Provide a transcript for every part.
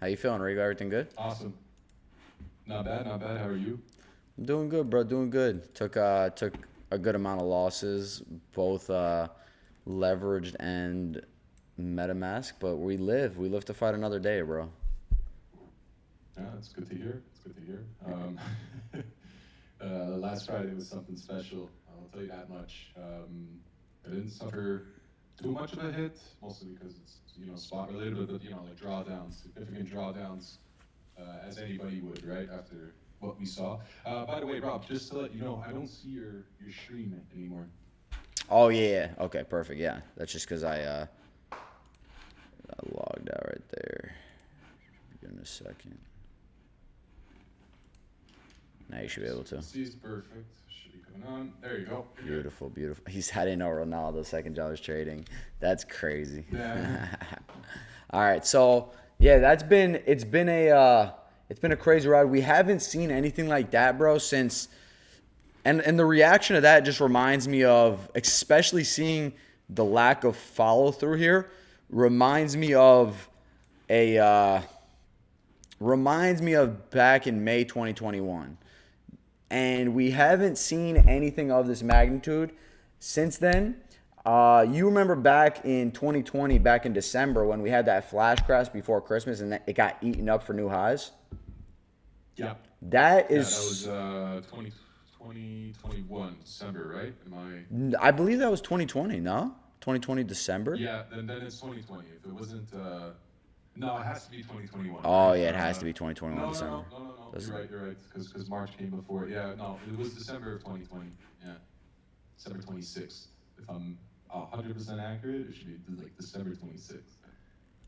How you feeling, Rigo? Everything good? Awesome. Not bad, not bad. How are you? I'm doing good, bro. Doing good. Took a good amount of losses, both leveraged and MetaMask, but we live. We live to fight another day, bro. Yeah, it's good to hear. It's good to hear. Last Friday was something special. I'll tell you that much. I didn't suffer too much of a hit, mostly because it's spot related, but like drawdowns, significant drawdowns, as anybody would, right? After what we saw. By the way, Rob, just to let you know, I don't see your stream anymore. Oh yeah. Okay, perfect. Yeah, that's just because I logged out right there. Give me a second. Now you should be able to. See's perfect. Should be coming on. There you go. Beautiful, beautiful. I didn't know Ronaldo's second job was trading. That's crazy. Yeah. All right, so yeah, it's been a crazy ride. We haven't seen anything like that, bro, since and the reaction to that just reminds me of, especially seeing the lack of follow through here, reminds me of a reminds me of back in May 2021. And we haven't seen anything of this magnitude since then. You remember back in 2020, back in December, when we had that flash crash before Christmas and it got eaten up for new highs? Yeah. That Yeah, is, that was 2021 December, right? Am I believe that was 2020, no? 2020 December? Yeah, then it's 2020. If it wasn't, no, it has to be 2021, Oh, right? yeah, it has to be 2021 No, no, December. no, no, no, no. Doesn't- You're right, because March came before. Yeah, no, it was December of 2020. Yeah, December 26th. If I'm 100% accurate, it should be like December 26th.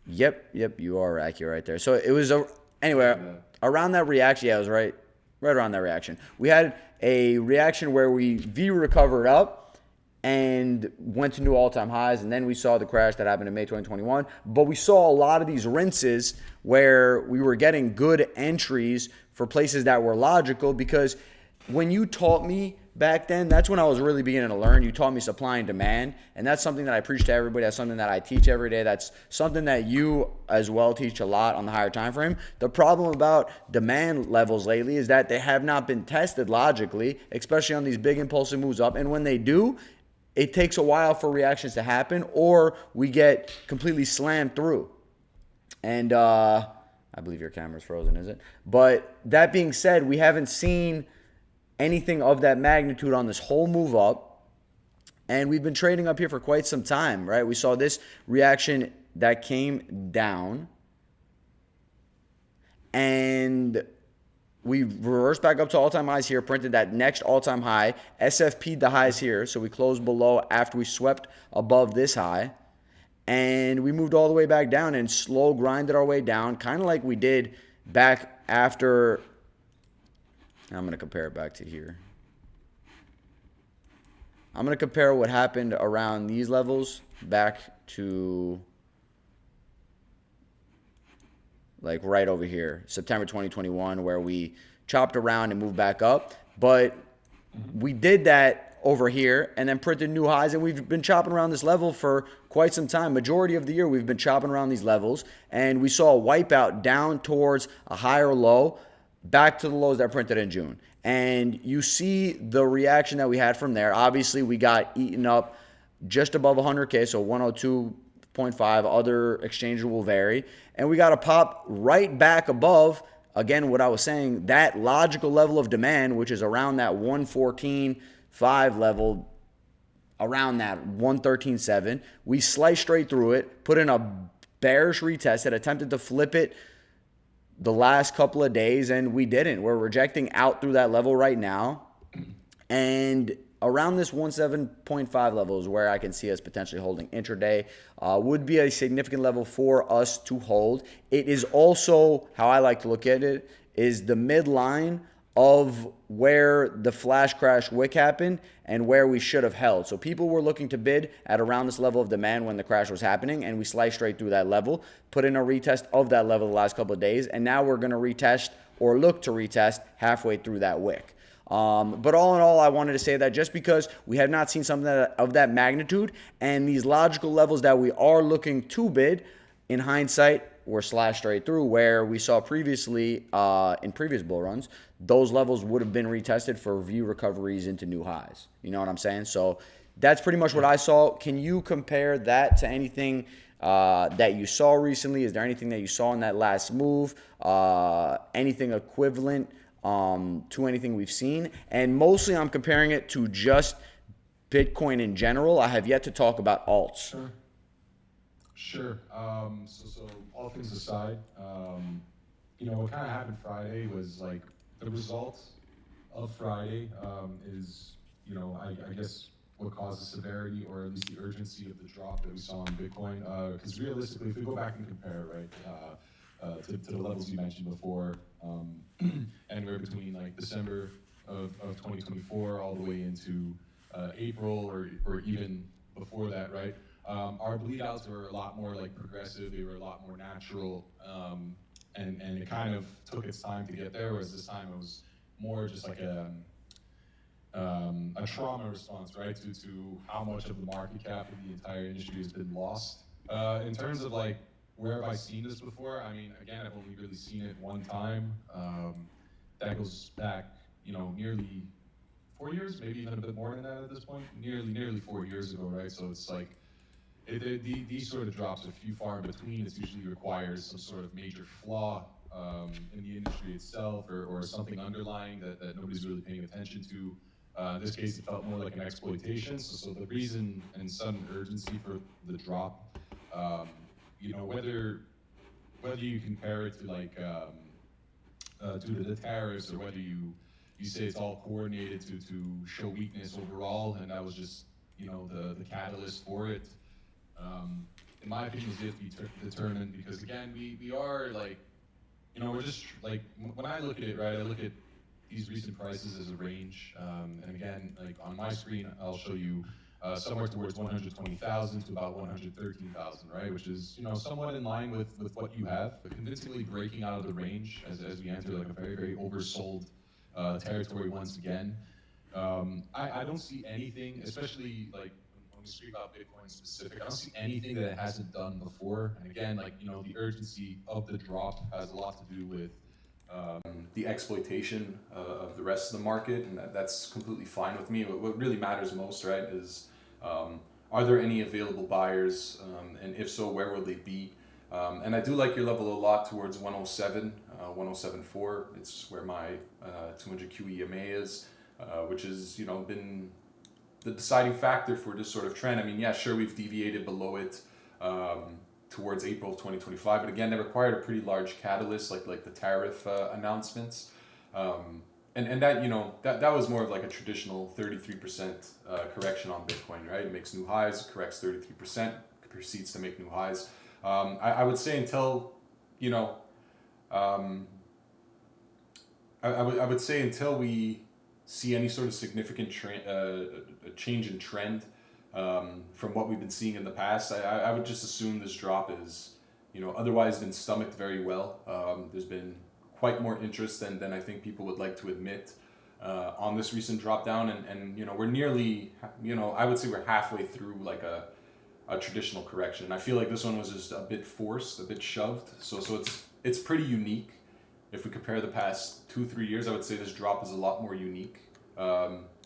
Yep, you are accurate right there. So it was anyway, Yeah. around that reaction. Yeah, it was right around that reaction. We had a reaction where we V recovered up and went to new all-time highs, and then we saw the crash that happened in May 2021. But we saw a lot of these rinses where we were getting good entries for places that were logical, because when you taught me back then, that's when I was really beginning to learn. You taught me supply and demand, and that's something that I preach to everybody. That's something that I teach every day. That's something that you as well teach a lot on the higher time frame. The problem about demand levels lately is that they have not been tested logically, especially on these big impulsive moves up. And when they do, it takes a while for reactions to happen, or we get completely slammed through. And I believe your camera's frozen, is it? But that being said, we haven't seen anything of that magnitude on this whole move up. And we've been trading up here for quite some time, right? We saw this reaction that came down, and we reversed back up to all-time highs here, printed that next all-time high, SFP'd the highs here, so we closed below after we swept above this high. And we moved all the way back down and slow grinded our way down, kind of like we did back after. I'm going to compare it back to here. I'm going to compare what happened around these levels back to like right over here, September 2021, where we chopped around and moved back up. But we did that over here and then printed new highs, and we've been chopping around this level for quite some time. Majority of the year, we've been chopping around these levels, and we saw a wipeout down towards a higher low, back to the lows that printed in June. And you see the reaction that we had from there. Obviously, we got eaten up just above 100K, so 102.5. Other exchanges will vary. And we got a pop right back above, again, what I was saying, that logical level of demand, which is around that 114.5 level, around that 113.7. We sliced straight through it, put in a bearish retest, had attempted to flip it the last couple of days, and we didn't. We're rejecting out through that level right now. And around this 17.5 level is where I can see us potentially holding intraday. Would be a significant level for us to hold. It is also, how I like to look at it, is the midline of where the flash crash wick happened and where we should have held. So people were looking to bid at around this level of demand when the crash was happening, and we sliced straight through that level, put in a retest of that level the last couple of days, and now we're going to retest or look to retest halfway through that wick. But all in all, I wanted to say that just because we have not seen something of that magnitude and these logical levels that we are looking to bid, in hindsight, or slashed straight through, where we saw previously in previous bull runs, those levels would have been retested for view recoveries into new highs. You know what I'm saying? So that's pretty much what I saw. Can you compare that to anything that you saw recently? Is there anything that you saw in that last move? Anything equivalent to anything we've seen? And mostly I'm comparing it to just Bitcoin in general. I have yet to talk about alts. Sure. So all things aside, what kind of happened Friday was like the result of Friday is, I guess what caused the severity or at least the urgency of the drop that we saw in Bitcoin. Because realistically, if we go back and compare, right, to the levels you mentioned before, anywhere between like December of 2024 all the way into April or even before that, right? Our bleed outs were a lot more like progressive, they were a lot more natural, and it kind of took its time to get there, whereas this time it was more just like a trauma response, right, to how much of the market cap of the entire industry has been lost. In terms of like, where have I seen this before? I mean, again, I've only really seen it one time. That goes back, nearly 4 years, maybe even a bit more than that at this point. Nearly 4 years ago, right? So it's like, these sort of drops are few far in between. It usually requires some sort of major flaw in the industry itself or something underlying that nobody's really paying attention to. In this case, it felt more like an exploitation. So the reason and sudden urgency for the drop, whether you compare it to like due to the tariffs or whether you say it's all coordinated to show weakness overall, and that was just the catalyst for it. In my opinion, is yet to be determined because again, we are like, we're just like, when I look at it, right, I look at these recent prices as a range, and again, like on my screen, I'll show you somewhere towards 120,000 to about 113,000, right, which is somewhat in line with what you have, but convincingly breaking out of the range as we enter like a very very oversold territory once again. I don't see anything, especially like when we speak about Bitcoin specific, I don't see anything that it hasn't done before. And again, like, the urgency of the drop has a lot to do with the exploitation of the rest of the market, and that's completely fine with me. What really matters most, right, is are there any available buyers, and if so, where will they be? And I do like your level a lot towards 107, 107.4. It's where my 200 QE is, which has been the deciding factor for this sort of trend. I mean, yeah, sure, we've deviated below it towards April of 2025, but again, that required a pretty large catalyst, like the tariff announcements, and that that was more of like a traditional 33% correction on Bitcoin, right? It makes new highs, corrects 33%, proceeds to make new highs. I would say until I would say until we see any sort of significant change in trend from what we've been seeing in the past, I would just assume this drop is, otherwise been stomached very well. There's been quite more interest than I think people would like to admit on this recent drop down, and we're nearly, I would say we're halfway through like a traditional correction. And I feel like this one was just a bit forced, a bit shoved. So it's pretty unique. If we compare the past 2-3 years, I would say this drop is a lot more unique,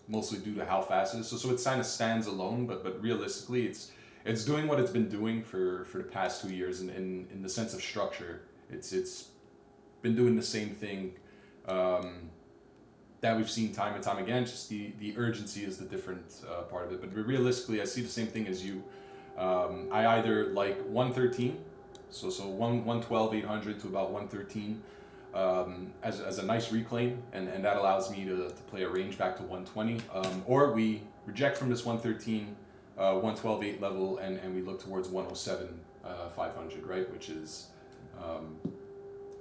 mostly due to how fast it is. So it kind of stands alone, but realistically, it's doing what it's been doing for the past 2 years in the sense of structure. It's been doing the same thing that we've seen time and time again. Just the urgency is the different part of it. But realistically, I see the same thing as you. I either like 113, so 112 800 to about 113. As a nice reclaim, and that allows me to play a range back to 120, or we reject from this 113 112.8 level and we look towards 107 500, right, which is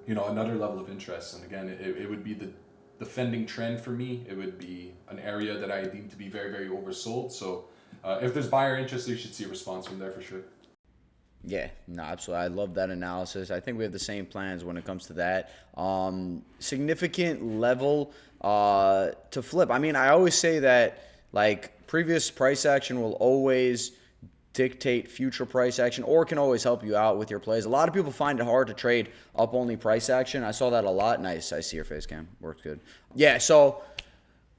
another level of interest. And again, it would be the defending trend for me. It would be an area that I deem to be very very oversold. So if there's buyer interest, you should see a response from there for sure. Yeah, no, absolutely. I love that analysis. I think we have the same plans when it comes to that. Significant level to flip. I mean, I always say that like previous price action will always dictate future price action, or can always help you out with your plays. A lot of people find it hard to trade up only price action. I saw that a lot. Nice. I see your face cam. Works good. Yeah, so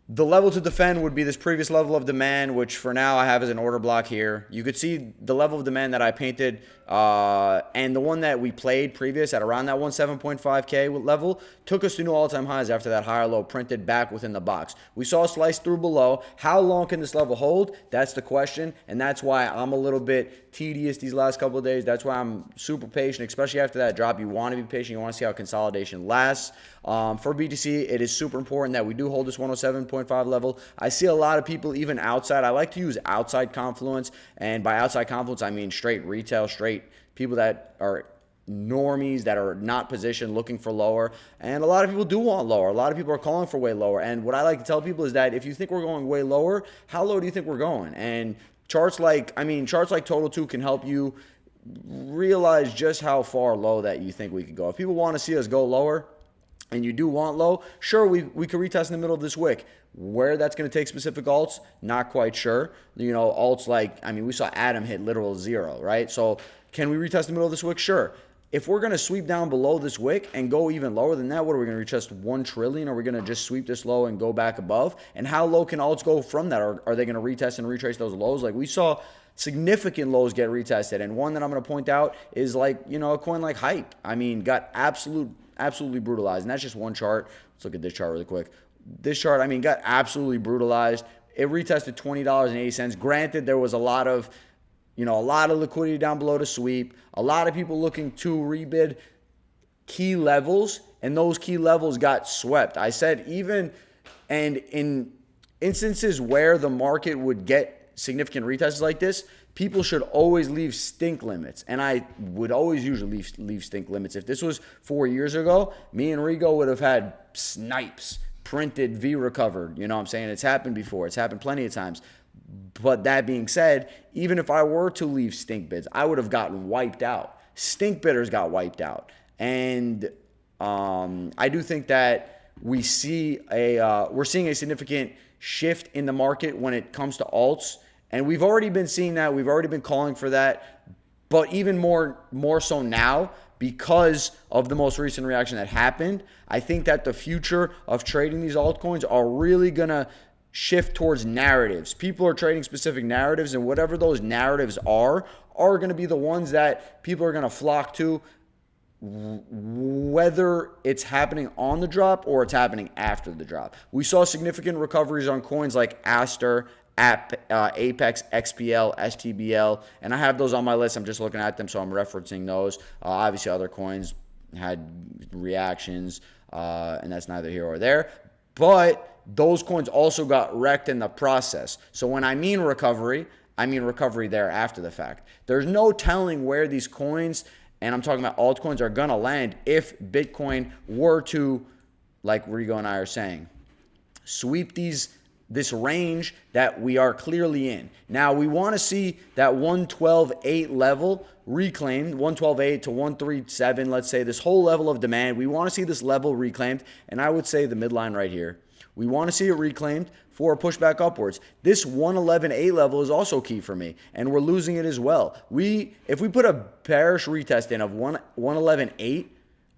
the level to defend would be this previous level of demand, which for now I have as an order block here. You could see the level of demand that I painted and the one that we played previous at around that 17.5K level took us to new all-time highs after that higher low printed back within the box. We saw a slice through below. How long can this level hold? That's the question, and that's why I'm a little bit tedious these last couple of days. That's why I'm super patient, especially after that drop. You want to be patient. You want to see how consolidation lasts. For BTC, it is super important that we do hold this 107.5 level. I see a lot of people even outside. I like to use outside confluence, and by outside confluence, I mean straight retail, straight people that are normies that are not positioned looking for lower. And a lot of people do want lower. A lot of people are calling for way lower. And what I like to tell people is that if you think we're going way lower, how low do you think we're going? And charts like Total 2 can help you realize just how far low that you think we could go. If people want to see us go lower, and you do want low, sure, we could retest in the middle of this wick. Where that's going to take specific alts, not quite sure. You know, alts like, I mean, we saw Atom hit literal 0, right? So can we retest in the middle of this wick? Sure. If we're going to sweep down below this wick and go even lower than that, what are we going to retest 1 trillion? Are we going to just sweep this low and go back above? And how low can alts go from that? Are they going to retest and retrace those lows? Like we saw significant lows get retested. And one that I'm going to point out is like, you know, a coin like Hype. I mean, got absolutely brutalized. And that's just one chart. Let's look at this chart really quick. This chart, I mean, got absolutely brutalized. It retested $20.80. Granted, there was a lot of liquidity down below to sweep. A lot of people looking to rebid key levels, and those key levels got swept. I said and in instances where the market would get significant retests like this, people should always leave stink limits. And I would always usually leave stink limits. If this was 4 years ago, me and Rigo would have had snipes, printed, V recovered. You know what I'm saying? It's happened before. It's happened plenty of times. But that being said, even if I were to leave stink bids, I would have gotten wiped out. Stink bidders got wiped out. And I do think that we're seeing a significant shift in the market when it comes to alts. And we've already been seeing that. We've already been calling for that. But even more so now, because of the most recent reaction that happened, I think that the future of trading these altcoins are really going to shift towards narratives. People are trading specific narratives, and whatever those narratives are going to be the ones that people are going to flock to, whether it's happening on the drop or it's happening after the drop. We saw significant recoveries on coins like Aster, Apex, XPL, STBL, and I have those on my list. I'm just looking at them, so I'm referencing those. Obviously, other coins had reactions, and that's neither here or there. But those coins also got wrecked in the process. So when I mean recovery there after the fact. There's no telling where these coins, and I'm talking about altcoins, are going to land if Bitcoin were to, like Rigo and I are saying, sweep this range that we are clearly in. Now, we want to see that 112.8 level reclaimed, 112.8 to 137, let's say, this whole level of demand. We want to see this level reclaimed, and I would say the midline right here. We want to see it reclaimed for a pushback upwards. This 111.8 level is also key for me, and we're losing it as well. If we put a bearish retest in of 111.8,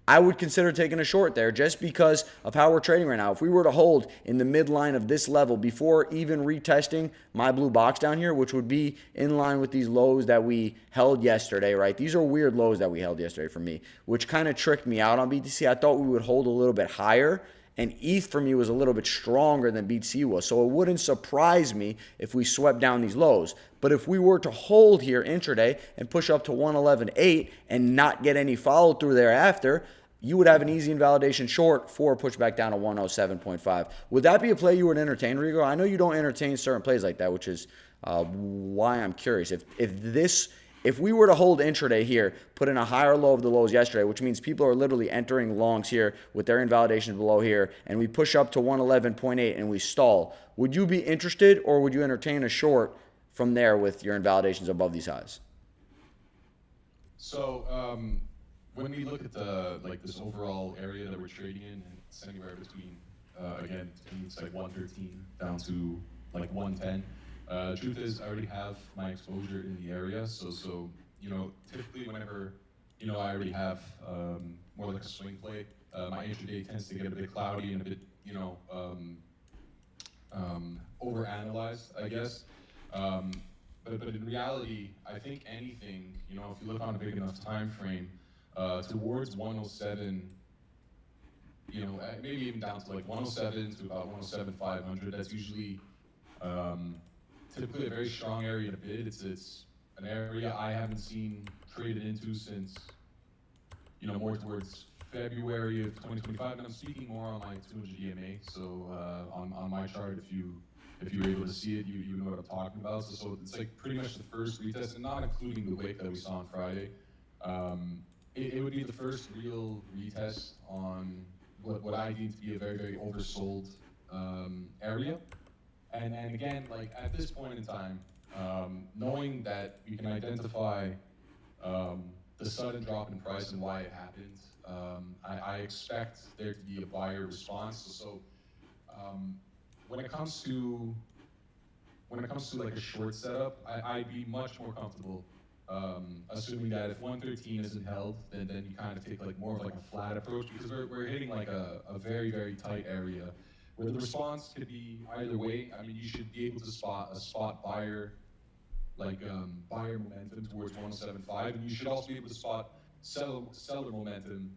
I would consider taking a short there just because of how we're trading right now. If we were to hold in the midline of this level before even retesting my blue box down here, which would be in line with these lows that we held yesterday, right? These are weird lows that we held yesterday for me, which kind of tricked me out on BTC. I thought we would hold a little bit higher, and ETH for me was a little bit stronger than BTC was. So it wouldn't surprise me if we swept down these lows. But if we were to hold here intraday and push up to 111.8 and not get any follow through thereafter, you would have an easy invalidation short for a pushback down to 107.5. Would that be a play you would entertain, Rigo? I know you don't entertain certain plays like that, which is why I'm curious. If we were to hold intraday here, put in a higher low of the lows yesterday, which means people are literally entering longs here with their invalidations below here, and we push up to 111.8 and we stall, would you be interested, or would you entertain a short from there with your invalidations above these highs? So when we look at this overall area that we're trading in, it's anywhere between it's like 113 down to like 110. Truth is, I already have my exposure in the area, so typically whenever I already have more like a swing play, my intraday tends to get a bit cloudy and a bit overanalyzed, I guess. But in reality, I think anything, if you look on a big enough time frame, towards 107, maybe even down to like 107 to about 107,500, that's usually typically a very strong area to bid. It's an area I haven't seen traded into since more towards February of 2025, and I'm speaking more on my 200 EMA. So on my chart, if you're able to see it, you know what I'm talking about. So it's like pretty much the first retest, and not including the wick that we saw on Friday. It would be the first real retest on what I deem to be a very, very oversold area. And again, like at this point in time, knowing that we can identify the sudden drop in price and why it happened, I expect there to be a buyer response. So when it comes to like a short setup, I'd be much more comfortable assuming that if 113 isn't held, then you kind of take like more of like a flat approach, because we're hitting like a very, very tight area where the response could be either way. I mean, you should be able to spot a spot buyer, like buyer momentum towards 107.5, and you should also be able to spot seller momentum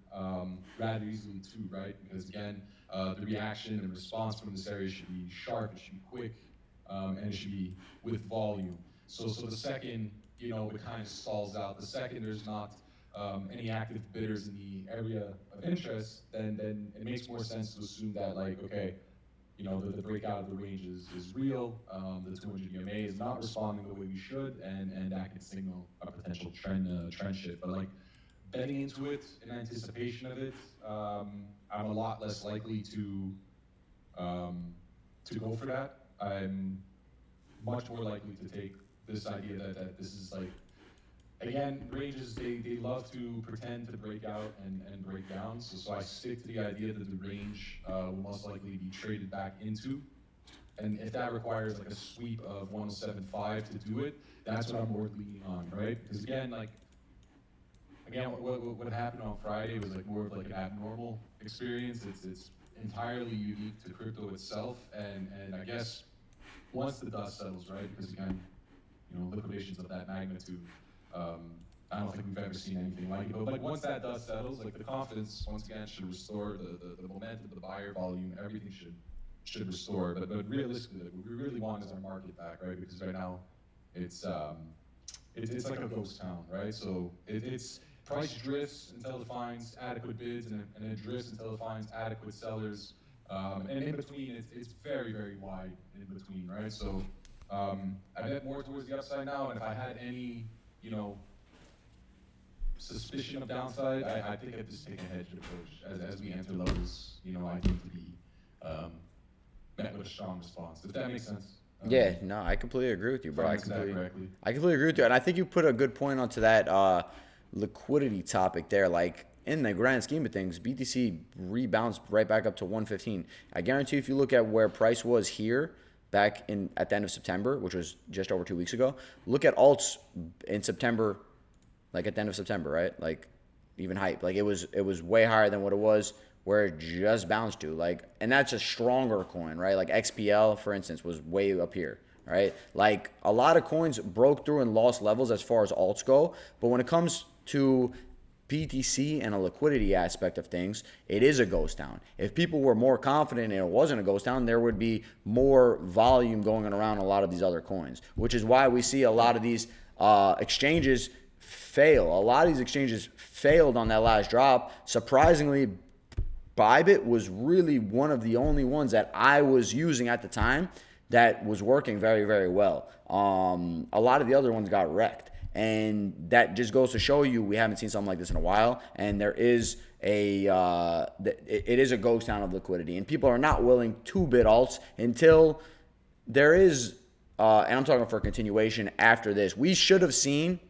rather easily too, right? Because again, the reaction and response from this area should be sharp, it should be quick, and it should be with volume. So the second, it kind of stalls out, the second there's not any active bidders in the area of interest, then it makes more sense to assume that, like, okay, the breakout of the range is real, the 200 EMA is not responding the way we should, and that could signal a potential trend shift. But like betting into it in anticipation of it, I'm a lot less likely to go for that. I'm much more likely to take this idea that this is like, again, ranges, they love to pretend to break out and break down. So I stick to the idea that the range will most likely be traded back into. And if that requires like a sweep of 107.5 to do it, that's what I'm more leaning on, right? Because again, what happened on Friday was like more of like an abnormal experience. It's entirely unique to crypto itself. And I guess once the dust settles, right? Because again, liquidations of that magnitude, I don't think we've ever seen anything like it. But like once that dust settles, like the confidence once again should restore, the momentum, the buyer volume, everything should restore. But realistically, like, what we really want is our market back, right? Because right now, it's like a ghost town, right? So it's price drifts until it finds adequate bids, and it drifts until it finds adequate sellers. And in between, it's very, very wide in between, right? So I bet more towards the upside now, and if I had any, suspicion of downside, I think I'd just take a hedged approach as we enter levels, I think to be met with a strong response. If that makes sense. Yeah, no, I completely agree with you, bro. I completely agree with you, and I think you put a good point onto that liquidity topic there. Like in the grand scheme of things, BTC rebounds right back up to 115. I guarantee if you look at where price was here back at the end of September, which was just over 2 weeks ago, look at alts in September, like at the end of September, right? Like even hype, like it was way higher than what it was where it just bounced to, like, and that's a stronger coin, right? Like XPL, for instance, was way up here, right? Like a lot of coins broke through and lost levels as far as alts go, but when it comes to BTC and a liquidity aspect of things, it is a ghost town. If people were more confident and it wasn't a ghost town, there would be more volume going around a lot of these other coins, which is why we see a lot of these exchanges fail. A lot of these exchanges failed on that last drop. Surprisingly, Bybit was really one of the only ones that I was using at the time that was working very, very well. A lot of the other ones got wrecked. And that just goes to show you we haven't seen something like this in a while. And there is it is a ghost town of liquidity. And people are not willing to bid alts until there is, and I'm talking for continuation after this. We should have seen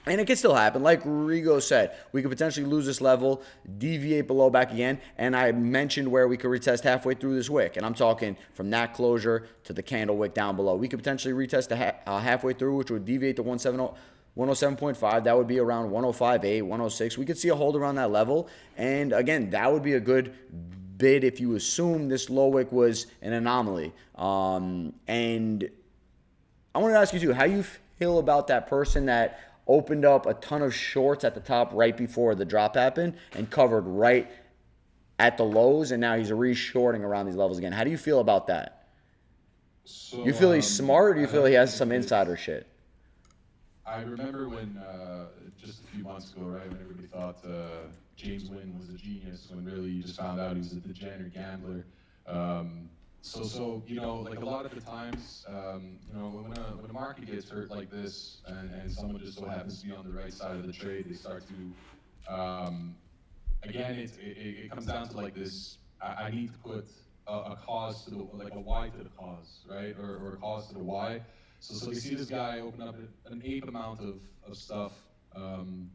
And it can still happen. Like Rigo said, we could potentially lose this level, deviate below back again. And I mentioned where we could retest halfway through this wick. And I'm talking from that closure to the candle wick down below. We could potentially retest halfway through, which would deviate to 107.5. That would be around 105.8, 106. We could see a hold around that level. And again, that would be a good bid if you assume this low wick was an anomaly. And I wanted to ask you too, how you feel about that person that opened up a ton of shorts at the top right before the drop happened and covered right at the lows, and now he's re-shorting around these levels again. How do you feel about that? So You feel he's smart, or do you feel he has some it's- insider shit? I remember when just a few months ago, right, when everybody thought James Wynn was a genius, when really you just found out he was a degenerate gambler. So you know, like a lot of the times, you know, when a market gets hurt like this, and someone just so happens to be on the right side of the trade, they start to, again, it comes down to like this. I need to put a cause to the, like a why to the cause, right, or a cause to the why. So you see this guy open up an ape amount of stuff, and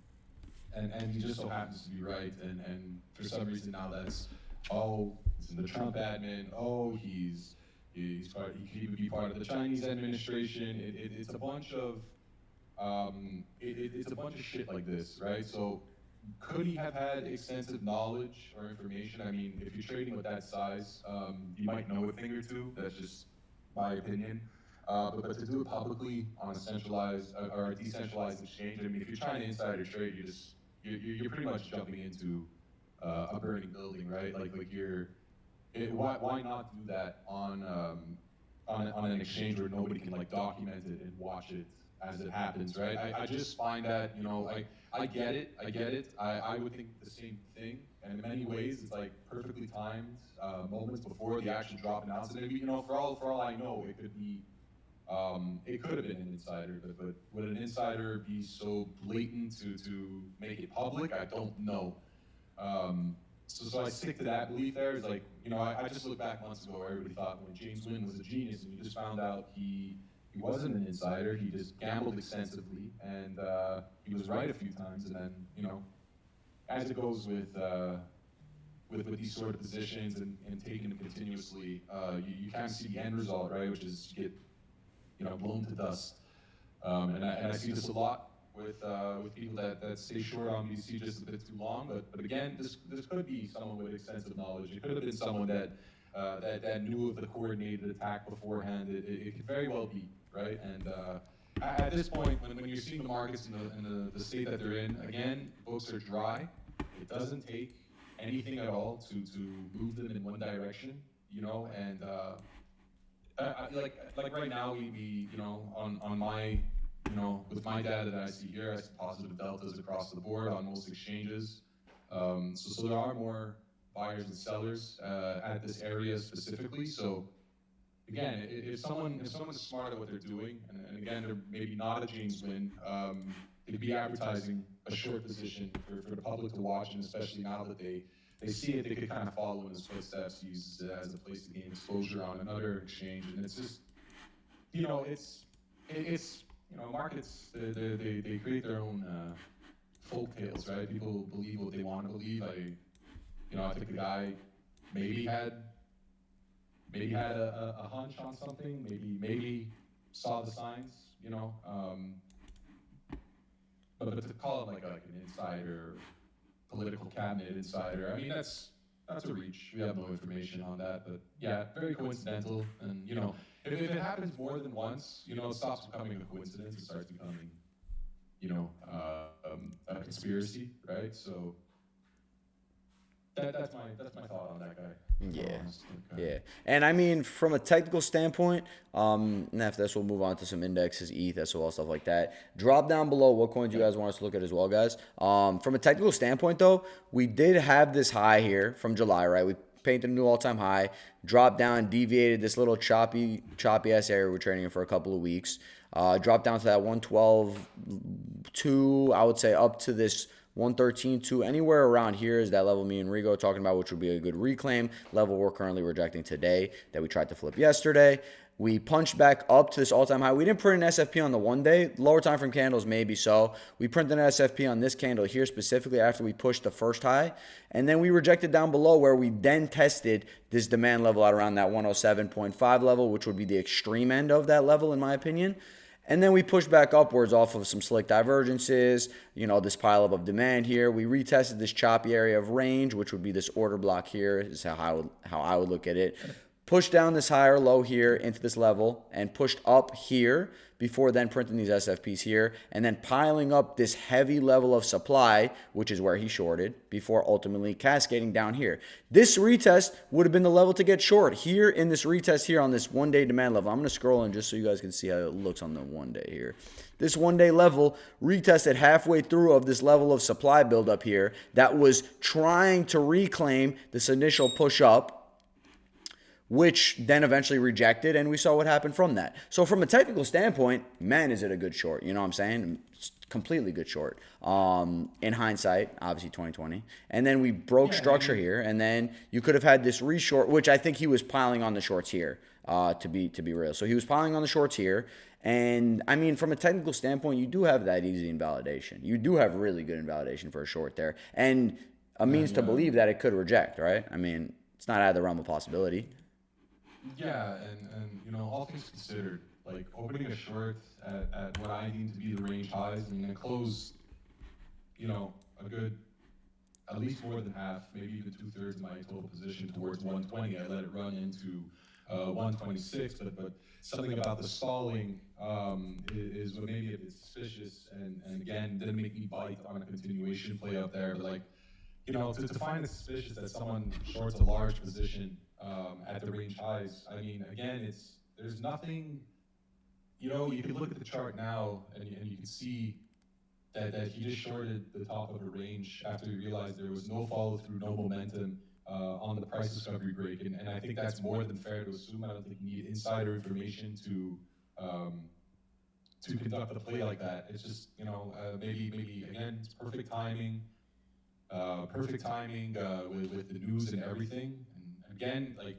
he just so happens to be right, and for some reason now that's, oh, he's in the Trump admin, oh, he would be part of the Chinese administration. It's a bunch of it's a bunch of shit like this, right? So could he have had extensive knowledge or information? I mean, if you're trading with that size, you might know a thing or two. That's just my opinion. But to do it publicly on a centralized or a decentralized exchange, I mean, if you're trying to insider trade, you're pretty much jumping into a burning building, right? Why not do that on an exchange where nobody can like document it and watch it as it happens, right? I just find that, you know, I get it. I would think the same thing, and in many ways, it's like perfectly timed moments before the actual drop announcement. And, you know, for all I know, it could be. It could have been an insider, but would an insider be so blatant to make it public? I don't know. So I stick to that belief there. Is like, you know, I just look back months ago where everybody thought when James Wynn was a genius, and you just found out he wasn't an insider. He just gambled extensively, and he was right a few times. And then, you know, as it goes with these sort of positions and taking them continuously, you kind of see the end result, right? Which is you get, you know, blown to dust. And I see this a lot with people that stay short on BC just a bit too long. But again, this could be someone with extensive knowledge. It could have been someone that knew of the coordinated attack beforehand. It could very well be, right? And at this point, when you're seeing the markets in the state that they're in, again, books are dry. It doesn't take anything at all to move them in one direction, you know, and like right now we you know, on my, you know, with my data that I see here, I see positive deltas across the board on most exchanges. So there are more buyers and sellers at this area specifically. So again, if someone's smart at what they're doing, and again, they're maybe not a James Wynn, they'd be advertising a short position for the public to watch, and especially now that they see it, they could kind of follow in his footsteps, use it as a place to gain exposure on another exchange. And it's just, you know, it's you know, markets, they create their own folk tales, right? People believe what they want to believe. I think the guy maybe had a hunch on something, maybe saw the signs, you know. But to call him like an insider, political cabinet insider, I mean, that's a reach. We have no information on that, but yeah, very coincidental. And you know, if it happens more than once, you know, it stops becoming a coincidence. It starts becoming, you know, a conspiracy, right? So that's my thought on that guy. Yeah. And I mean, from a technical standpoint, and after this, we'll move on to some indexes, ETH, SOL, stuff like that. Drop down below what coins you guys want us to look at as well, guys. From a technical standpoint, though, we did have this high here from July, right? We painted a new all-time high, dropped down, deviated this little choppy ass area we're trading in for a couple of weeks. Dropped down to that 112.2, I would say up to this 113.2, anywhere around here is that level me and Rigo talking about, which would be a good reclaim level we're currently rejecting today that we tried to flip yesterday. we punched back up to this all-time high. We didn't print an SFP on the 1 day. Lower time frame candles, maybe so. We printed an SFP on this candle here specifically after we pushed the first high. And then we rejected down below where we then tested this demand level at around that 107.5 level, which would be the extreme end of that level in my opinion. And then we pushed back upwards off of some slick divergences, this pileup of demand here. We retested this choppy area of range, which would be this order block here, is how I would look at it. Pushed down this higher low here into this level and pushed up here before then printing these SFPs here and then piling up this heavy level of supply, which is where he shorted, before ultimately cascading down here. This retest would have been the level to get short here in this retest here on this 1 day demand level. I'm going to scroll in just so you guys can see how it looks on the 1 day here. This 1 day level retested halfway through of this level of supply buildup here that was trying to reclaim this initial push up, which then eventually rejected, and we saw what happened from that. So from a technical standpoint, man, is it a good short. You know what I'm saying? It's completely good short. In hindsight, obviously 2020. And then we broke structure here, and then you could have had this reshort, which I think he was piling on the shorts here, to be real. So he was piling on the shorts here. And, I mean, from a technical standpoint, you do have that easy invalidation. You do have really good invalidation for a short there. And a means to believe that it could reject, right? I mean, it's not out of the realm of possibility. Yeah, and all things considered, like opening a short at what I deem to be the range highs, I mean, it closed, a good, at least more than half, maybe even 2/3 of my total position towards 120. I let it run into 126, but something about the stalling is what made me a bit suspicious, and again, didn't make me bite on a continuation play up there, but like, to find it suspicious that someone shorts a large position at the range highs, I mean, again, there's nothing, you can look at the chart now and you can see that he just shorted the top of a range after he realized there was no follow through, no momentum on the price discovery break, and I think that's more than fair to assume. I don't think you need insider information to conduct a play like that. It's just, maybe again, it's perfect timing. With the news and everything. And again, like,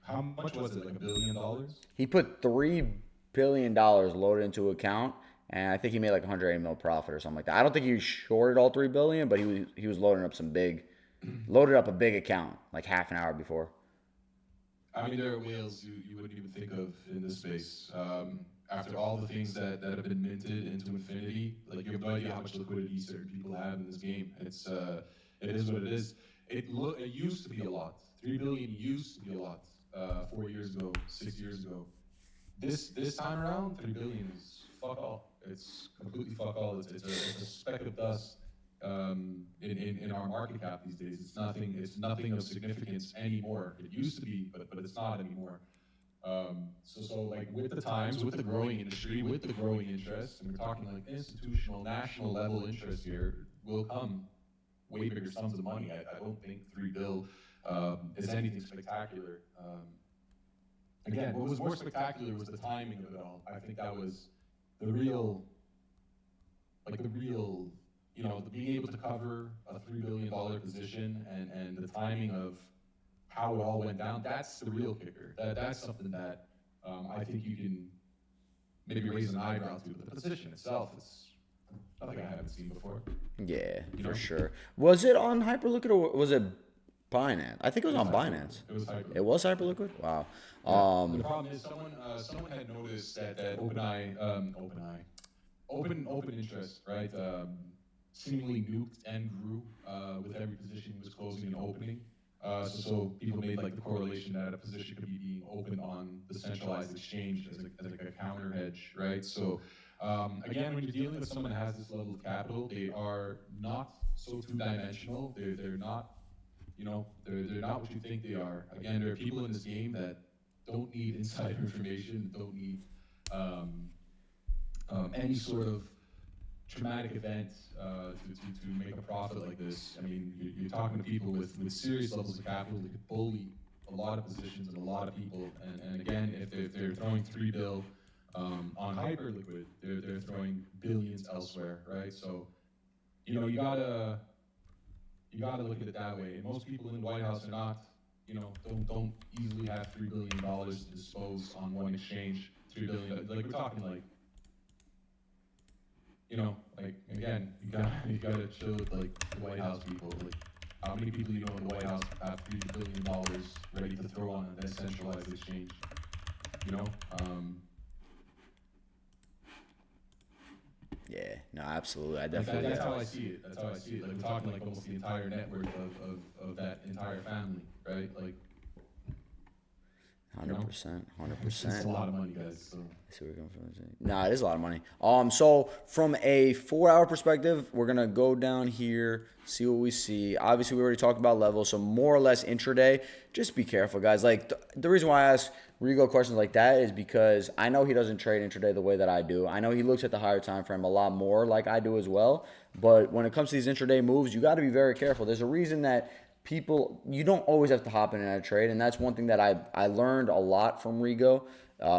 how much was it? Like $1 billion? He put $3 billion loaded into account, and I think he made like 180 mil profit or something like that. I don't think he shorted all $3 billion, but he was loading up loaded up a big account like half an hour before. I mean, there are whales you wouldn't even think of in this space. After all the things that have been minted into infinity, like, you have no idea how much liquidity certain people have in this game. It is what it is. It used to be a lot. 3 billion used to be a lot 4 years ago, 6 years ago. This time around, 3 billion is fuck all. It's completely fuck all. It's a speck of dust in our market cap these days. It's nothing of significance anymore. It used to be, but it's not anymore. So like, with the times, with the growing industry, with the growing interest, and we're talking like institutional, national level interest here, will come way bigger sums of money. I don't think 3 bill is anything spectacular. Again, what was more spectacular was the timing of it all. I think that was the real, being able to cover a $3 billion position and the timing of how it all went down. That's the real kicker. That's something that I think you can maybe raise an eyebrow to. But the position itself is nothing I haven't seen before. Yeah, for sure. Was it on Hyperliquid or was it Binance? I think it was on Binance. It was Hyperliquid. It was Hyperliquid? Wow. Yeah. The problem is someone had noticed that open interest, right, seemingly nuked and grew with every position he was closing and opening. So people made like the correlation that a position could be being open on the centralized exchange as like a counter hedge, right? So again, when you're dealing with someone that has this level of capital, they are not so two-dimensional. They're not, they're not what you think they are. Again, there are people in this game that don't need insider information, don't need any sort of traumatic event to make a profit like this. I mean, you're talking to people with serious levels of capital that could bully a lot of positions and a lot of people. And again, if they're throwing 3 bill on Hyperliquid, they're throwing billions elsewhere, right? So, you gotta look at it that way. And most people in the White House are not, don't easily have $3 billion to dispose on one exchange. $3 billion, like we're talking like, like again, you gotta chill with like the White House people. Like, how many people in the White House have $3 billion ready to throw on a decentralized exchange? Yeah, no, absolutely. I definitely. That's how I see it. That's how I see it. Like we're talking like almost the entire network of that entire family, right? Like 100%, it's a 100%. lot of money, guys. So. I see where you're coming from. Nah, it is a lot of money. So from a 4-hour perspective, we're gonna go down here, see what we see. Obviously, we already talked about levels, so more or less intraday. Just be careful, guys. Like the reason why I ask Rigo questions like that is because I know he doesn't trade intraday the way that I do. I know he looks at the higher time frame a lot more, like I do as well. But when it comes to these intraday moves, you got to be very careful. There's a reason that you don't always have to hop in a trade, and that's one thing that I learned a lot from Rigo.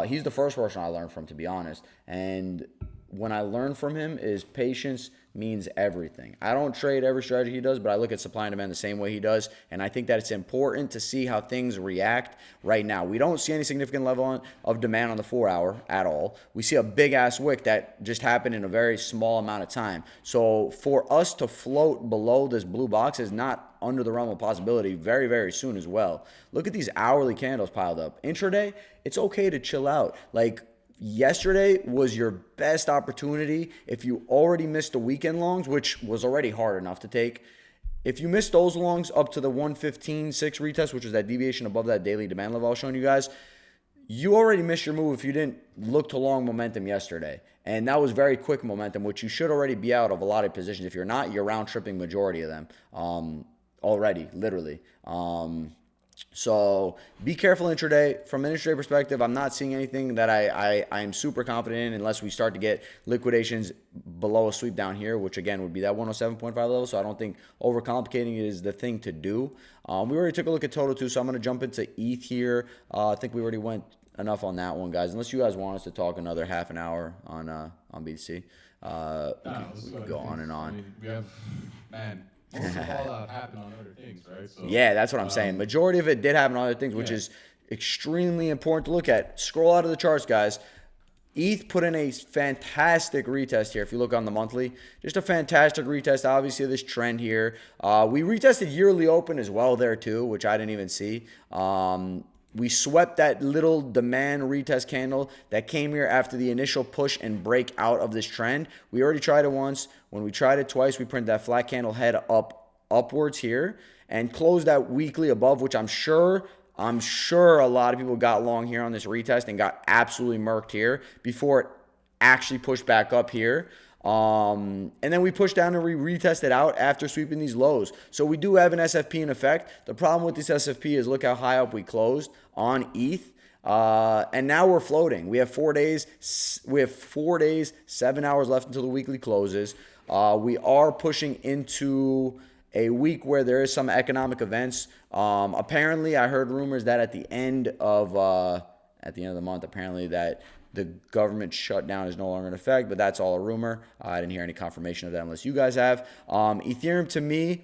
He's the first person I learned from, to be honest. And when I learned from him is patience means everything. I don't trade every strategy he does, but I look at supply and demand the same way he does, and I think that it's important to see how things react right now. We don't see any significant level of demand on the 4-hour at all. We see a big-ass wick that just happened in a very small amount of time. So for us to float below this blue box is not under the realm of possibility very, very soon as well. Look at these hourly candles piled up. Intraday, it's okay to chill out. Like, yesterday was your best opportunity if you already missed the weekend longs, which was already hard enough to take. If you missed those longs up to the 115.6 retest, which was that deviation above that daily demand level I was showing you guys, you already missed your move if you didn't look to long momentum yesterday. And that was very quick momentum, which you should already be out of a lot of positions. If you're not, you're round tripping majority of them already, literally. So be careful intraday. From an intraday perspective, I'm not seeing anything that I am super confident in unless we start to get liquidations below a sweep down here, which again would be that 107.5 level. So I don't think overcomplicating it is the thing to do. We already took a look at total too, so I'm going to jump into ETH here. I think we already went enough on that one, guys. Unless you guys want us to talk another half an hour on BTC, we can go on and on. I mean, we have, man. Most of the fallout happened on other things, right? So, yeah, that's what I'm saying. Majority of it did happen on other things, which is extremely important to look at. Scroll out of the charts, guys. ETH put in a fantastic retest here. If you look on the monthly, just a fantastic retest. Obviously, this trend here. We retested yearly open as well there too, which I didn't even see. We swept that little demand retest candle that came here after the initial push and break out of this trend. We already tried it once. When we tried it twice, we printed that flat candle head upwards here and closed that weekly above, which I'm sure a lot of people got long here on this retest and got absolutely murked here before it actually pushed back up here. And then we pushed down and we retested out after sweeping these lows. So we do have an SFP in effect. The problem with this SFP is look how high up we closed on ETH. And now we're floating. We have 4 days. 7 hours left until the weekly closes. We are pushing into a week where there is some economic events. Apparently, I heard rumors that at the end of the month, apparently that the government shutdown is no longer in effect, but that's all a rumor. I didn't hear any confirmation of that unless you guys have. Ethereum, to me,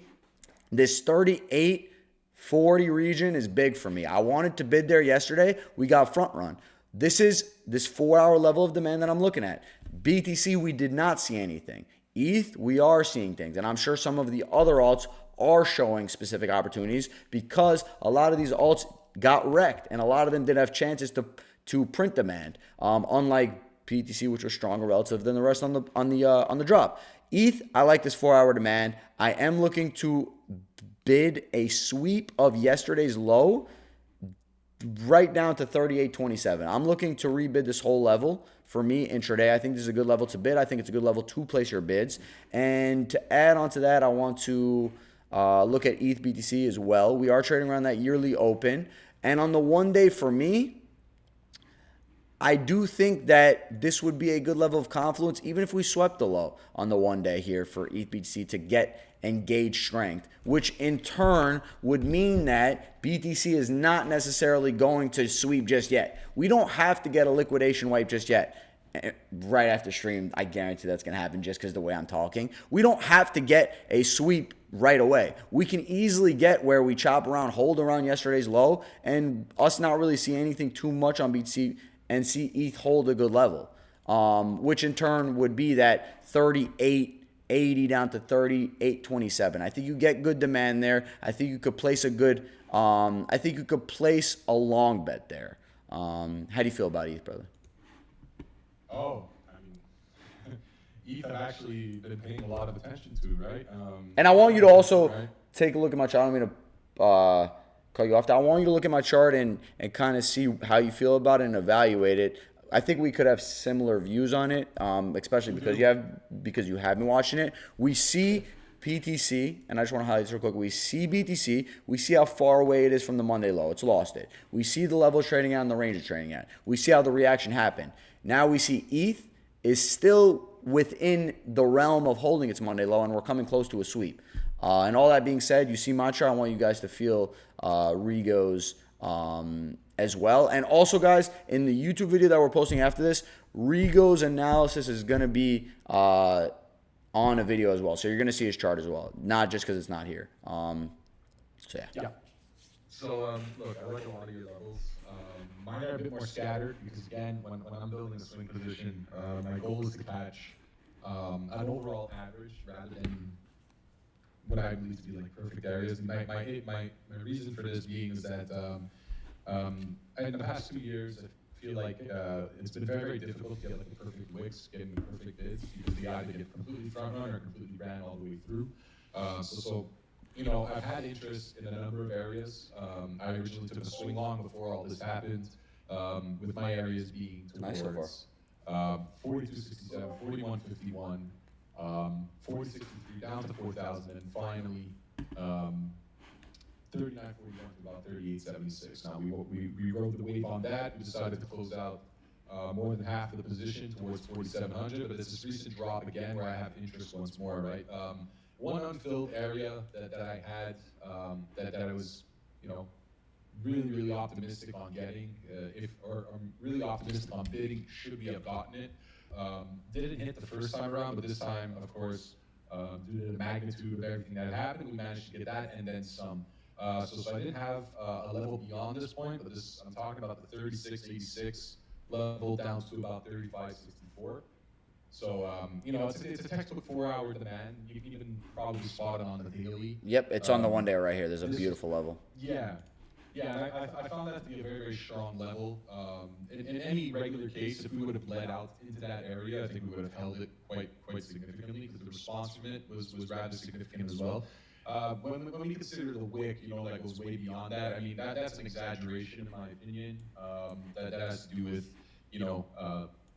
this 3840 region is big for me. I wanted to bid there yesterday. We got front run. This is this 4-hour level of demand that I'm looking at. BTC, we did not see anything. ETH, we are seeing things. And I'm sure some of the other alts are showing specific opportunities because a lot of these alts got wrecked and a lot of them did have chances to print demand, unlike BTC, which was stronger relative than the rest on the drop. ETH, I like this 4-hour demand. I am looking to bid a sweep of yesterday's low right down to 38.27. I'm looking to rebid this whole level. For me, intraday, I think this is a good level to bid. I think it's a good level to place your bids. And to add on to that, I want to look at ETH BTC as well. We are trading around that yearly open. And on the 1 day for me, I do think that this would be a good level of confluence, even if we swept the low on the 1 day here for ETH BTC to get engaged strength, which in turn would mean that BTC is not necessarily going to sweep just yet. We don't have to get a liquidation wipe just yet. right after stream, I guarantee that's going to happen just because the way I'm talking. We don't have to get a sweep right away. We can easily get where we chop around, hold around yesterday's low, and us not really see anything too much on BTC and see ETH hold a good level, which in turn would be that 38.80 down to 38.27. I think you get good demand there. I think you could place a good, I think you could place a long bet there. How do you feel about ETH, brother? Oh, I mean, ETH I've actually been paying a lot of attention to, right? And I want you to also take a look at my chart. I don't mean to cut you off. I want you to look at my chart and kind of see how you feel about it and evaluate it. I think we could have similar views on it, especially because you have been watching it. We see BTC, and I just want to highlight this real quick. We see BTC. We see how far away it is from the Monday low. It's lost it. We see the level it's trading at and the range it's trading at. We see how the reaction happened. Now we see ETH is still within the realm of holding its Monday low, and we're coming close to a sweep. And all that being said, you see my chart. I want you guys to feel Rigo's as well. And also, guys, in the YouTube video that we're posting after this, Rigo's analysis is going to be on a video as well. So you're going to see his chart as well, not just because it's not here. So, yeah. Yeah. So, look, I like a lot of your levels. Mine are a bit more scattered because, again, when I'm building a swing position, my goal is to catch an overall average rather than what I believe to be like perfect areas. And my reason for this being is that in the past 2 years, I feel like it's been very, very difficult to get like the perfect wicks, getting the perfect bids, because they either get completely front run or completely ran all the way through. So you know, I've had interest in a number of areas. I originally took a swing long before all this happened, with my areas being towards 4267, 4151, 4063 down to 4000, and finally 3941 to about 3876. Now we rode the wave on that. We decided to close out more than half of the position towards 4700, but it's this recent drop again where I have interest once more, right? One unfilled area that I had that I was, you know, really optimistic on getting, or really optimistic on bidding, should we have gotten it. Didn't hit the first time around, but this time, of course, due to the magnitude of everything that happened, we managed to get that and then some. So I didn't have a level beyond this point, but I'm talking about the 3686 level down to about 3564. So, you know, it's a textbook 4-hour demand. You can even probably spot it on the daily. Yep, it's on the 1 day right here. There's a beautiful level. Yeah. Yeah, and I found that to be a very, very strong level. In any regular case, if we would have bled out into that area, I think we would have held it quite significantly, because the response from it was rather significant as well. When we consider the wick, you know, like goes way beyond that, I mean, that's an exaggeration in my opinion. That has to do with, you know,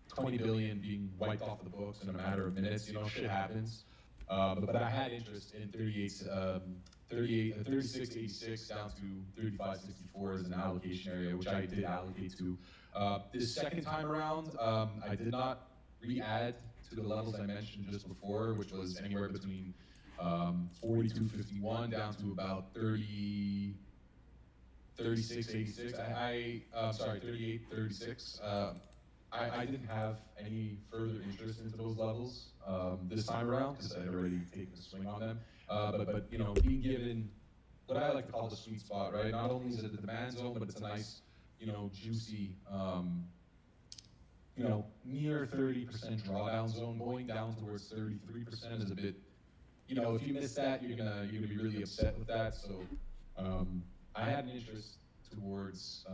20 billion being wiped off of the books in a matter of minutes. You know, shit happens. But I had interest in 3686 down to 3564 as an allocation area, which I did allocate to. This second time around, I did not re-add to the levels I mentioned just before, which was anywhere between 4251 down to about 3686. Sorry, 3836. I didn't have any further interest into those levels this time around, because I had already taken a swing on them. But you know, being given what I like to call the sweet spot, right? Not only is it the demand zone, but it's a nice, you know, juicy, you know, near 30% drawdown zone. Going down towards 33% is a bit, you know, if you miss that, you're gonna be really upset with that. So I had an interest towards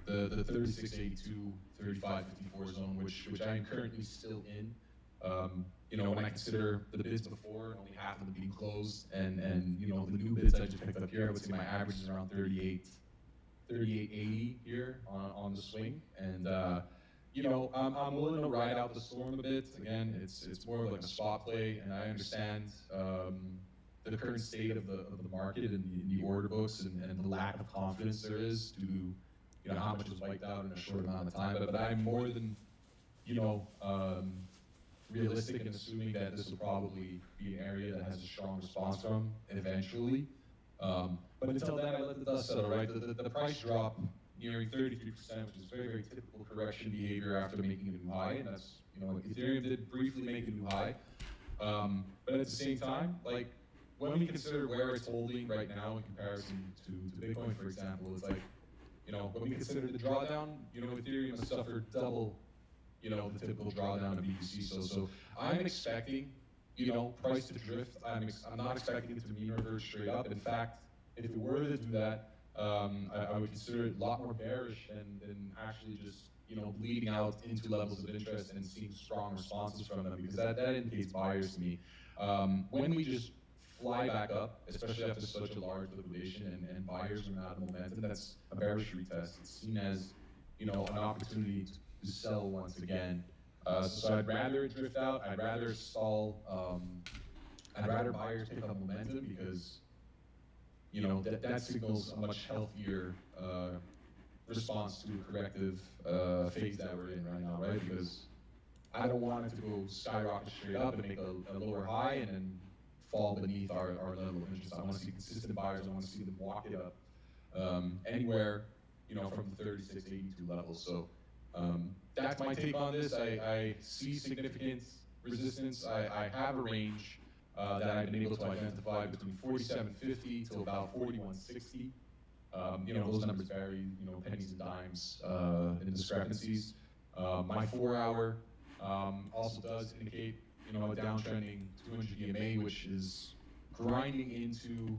the 3682, 3554 zone, which I am currently still in. You know, when I consider the bids before, only half of them being closed, and you know, the new bids I just picked up here, I would say my average is around 3880 here on the swing. And you know, I'm willing to ride out the storm a bit. Again, it's more like a spot play, and I understand the current state of the market and the order books and the lack of confidence there is due to, you know, how much was wiped out in a short amount of time. But I'm more than, you know, realistic in assuming that this will probably be an area that has a strong response from eventually. But until then, I let the dust settle, right? The price drop nearing 33%, which is very, very typical correction behavior after making a new high. And that's, like Ethereum did briefly make a new high. But at the same time, like when we consider where it's holding right now in comparison to Bitcoin, for example, it's like, when we consider the drawdown, Ethereum has suffered double, the typical drawdown of BTC. So I'm expecting, price to drift. I'm not expecting it to mean revert straight up. In fact, if it were to do that, I would consider it a lot more bearish than actually just, bleeding out into levels of interest and seeing strong responses from them, because that indicates buyers to me. When we just fly back up, especially after such a large liquidation and buyers are out of momentum, that's a bearish retest. It's seen as, an opportunity to sell once again. So I'd rather it drift out. I'd rather stall. I'd rather buyers pick up momentum, because that signals a much healthier response to a corrective phase that we're in right now, right? Because I don't want it to go skyrocket straight up and make a lower high and then fall beneath our level of interest. I want to see consistent buyers. I want to see them walk it up anywhere, from the 3682 level. So that's my take on this. I see significant resistance. I have a range that I've been able to identify between 4750 to about 4160. Those numbers vary, pennies and dimes in discrepancies. My 4-hour also does indicate, a downtrending 200 EMA, which is grinding into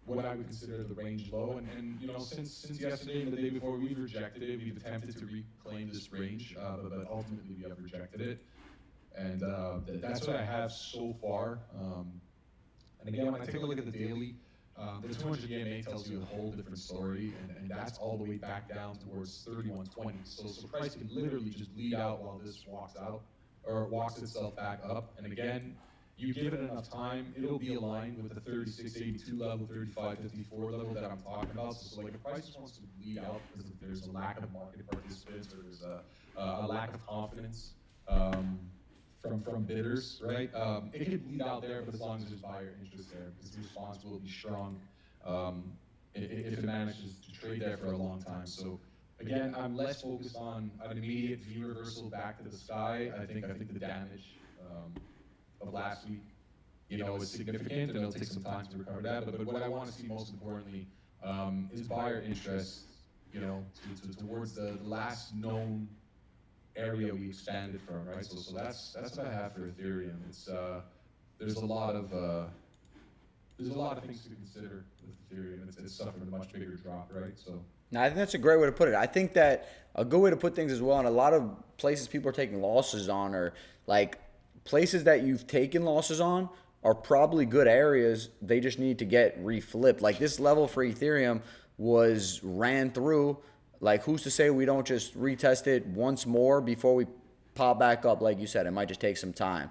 what I would consider the range low. And since yesterday and the day before, we've rejected it. We've attempted to reclaim this range, but ultimately we have rejected it. And that's what I have so far. And again, when I take a look at the daily, the 200 EMA tells you a whole different story, and that's all the way back down towards 3120. So price can literally just bleed out while this walks out, or walks itself back up. And again, you give it enough time, it'll be aligned with the 3682 level, 3554 level that I'm talking about. So like if price just wants to bleed out because there's a lack of market participants, or there's a lack of confidence from bidders, right? It could bleed out there, but as long as there's buyer interest there, because the response will be strong if it manages to trade there for a long time. So again, I'm less focused on an immediate V reversal back to the sky. I think the damage of last week, is significant, and it'll take some time to recover that. But what I want to see most importantly is buyer interest, towards the last known area we expanded from, right? So that's what I have for Ethereum. It's there's a lot of things to consider with Ethereum. It's suffering a much bigger drop, right? So. Now, I think that's a great way to put it. I think that a good way to put things as well, and a lot of places people are taking losses on, are like places that you've taken losses on are probably good areas. They just need to get reflipped. Like this level for Ethereum was ran through. Like, who's to say we don't just retest it once more before we pop back up? Like you said, it might just take some time.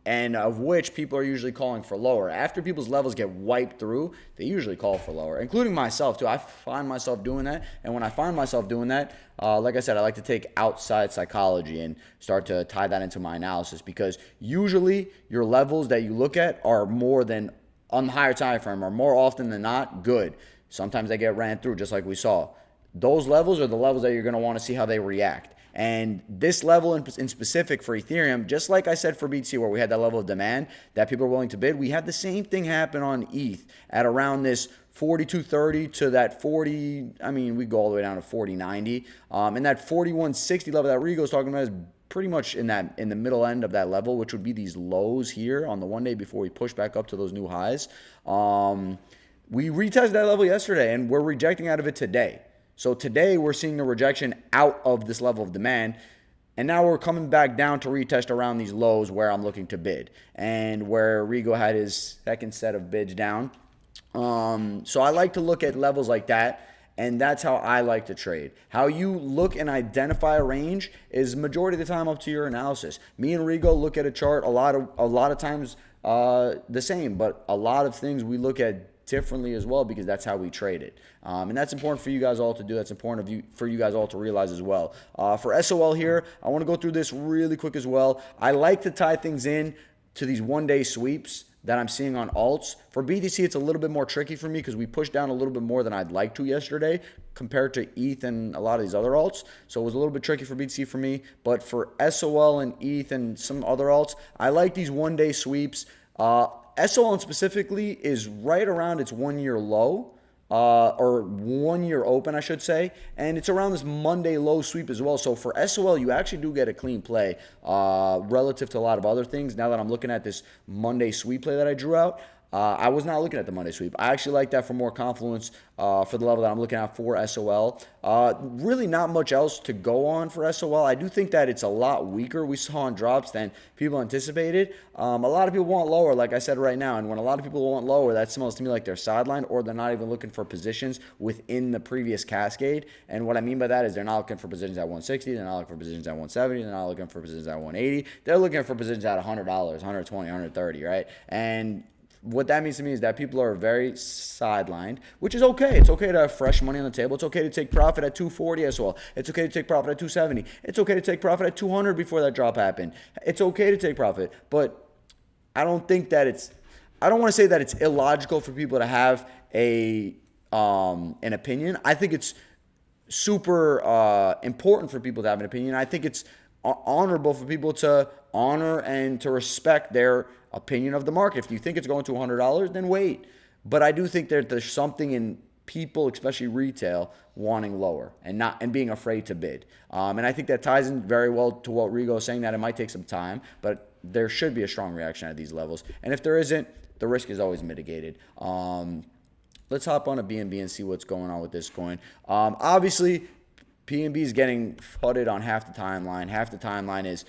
And of which people are usually calling for lower. After people's levels get wiped through, they usually call for lower, including myself too. I find myself doing that. And when I find myself doing that, like I said, I like to take outside psychology and start to tie that into my analysis, because usually your levels that you look at are more than, on the higher time frame, are more often than not good. Sometimes they get ran through, just like we saw. Those levels are the levels that you're going to want to see how they react. And this level in specific for Ethereum, just like I said for BTC, where we had that level of demand that people are willing to bid, we had the same thing happen on ETH at around this 4230 to that 40. I mean, we go all the way down to 4090. And that 4160 level that Rigo's talking about is pretty much in the middle end of that level, which would be these lows here on the one day before we push back up to those new highs. We retested that level yesterday, and we're rejecting out of it today. So today we're seeing the rejection out of this level of demand, and now we're coming back down to retest around these lows where I'm looking to bid, and where Rigo had his second set of bids down. So I like to look at levels like that, and that's how I like to trade. How you look and identify a range is majority of the time up to your analysis. Me and Rigo look at a chart a lot of times the same, but a lot of things we look at differently as well, because that's how we trade it. And that's important for you guys all to do. That's important for you guys all to realize as well. For SOL here, I want to go through this really quick as well. I like to tie things in to these one-day sweeps. that I'm seeing on alts. For BTC, it's a little bit more tricky for me because we pushed down a little bit more than I'd like to yesterday compared to ETH and a lot of these other alts. So it was a little bit tricky for BTC for me. But for SOL and ETH and some other alts, I like these one-day sweeps. SOL specifically is right around its 1-year low. Or 1-year open, I should say. And it's around this Monday low sweep as well. So for SOL, you actually do get a clean play relative to a lot of other things. Now that I'm looking at this Monday sweep play that I drew out, I was not looking at the Monday sweep. I actually like that for more confluence for the level that I'm looking at for SOL. Really not much else to go on for SOL. I do think that it's a lot weaker we saw in drops than people anticipated. A lot of people want lower, like I said right now. And when a lot of people want lower, that smells to me like they're sidelined or they're not even looking for positions within the previous cascade. And what I mean by that is they're not looking for positions at 160. They're not looking for positions at 170. They're not looking for positions at 180. They're looking for positions at $100, 120, 130, right? And what that means to me is that people are very sidelined, which is okay. It's okay to have fresh money on the table. It's okay to take profit at 240 as well. It's okay to take profit at 270. It's okay to take profit at 200 before that drop happened. It's okay to take profit, but I don't think that I don't want to say that it's illogical for people to have an opinion. I think it's super important for people to have an opinion. I think it's honorable for people to honor and to respect their opinion of the market. If you think it's going to $100, then wait. But I do think that there's something in people, especially retail, wanting lower and being afraid to bid. And I think that ties in very well to what Rigo is saying, that it might take some time, but there should be a strong reaction at these levels. And if there isn't, the risk is always mitigated. Let's hop on a BNB and see what's going on with this coin. Obviously, PNB is getting flooded on half the timeline. Half the timeline is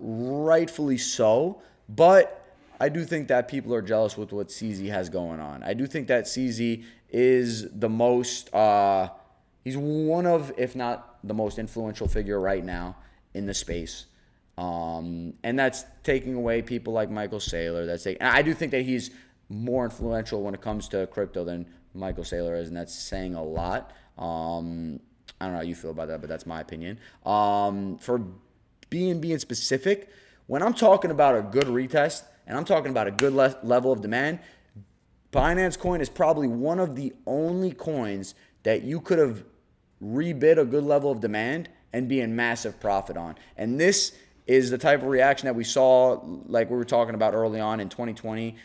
rightfully so, but I do think that people are jealous with what CZ has going on. I do think that CZ is the most, he's one of, if not the most influential figure right now in the space. And that's taking away people like Michael Saylor. And I do think that he's more influential when it comes to crypto than Michael Saylor is, and that's saying a lot. I don't know how you feel about that, but that's my opinion. For BNB in specific, when I'm talking about a good retest and I'm talking about a good level of demand, Binance Coin is probably one of the only coins that you could have rebid a good level of demand and be in massive profit on. And this is the type of reaction that we saw, like we were talking about early on in 2020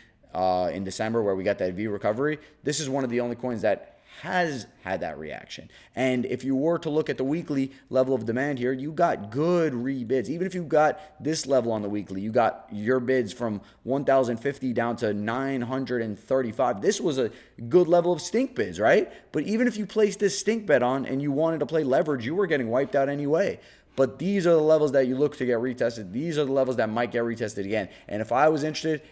in December, where we got that V recovery. This is one of the only coins that has had that reaction. And if you were to look at the weekly level of demand here, you got good rebids. Even if you got this level on the weekly, you got your bids from 1,050 down to 935. This was a good level of stink bids, right? But even if you placed this stink bet on and you wanted to play leverage, you were getting wiped out anyway. But these are the levels that you look to get retested. These are the levels that might get retested again. And if I was interested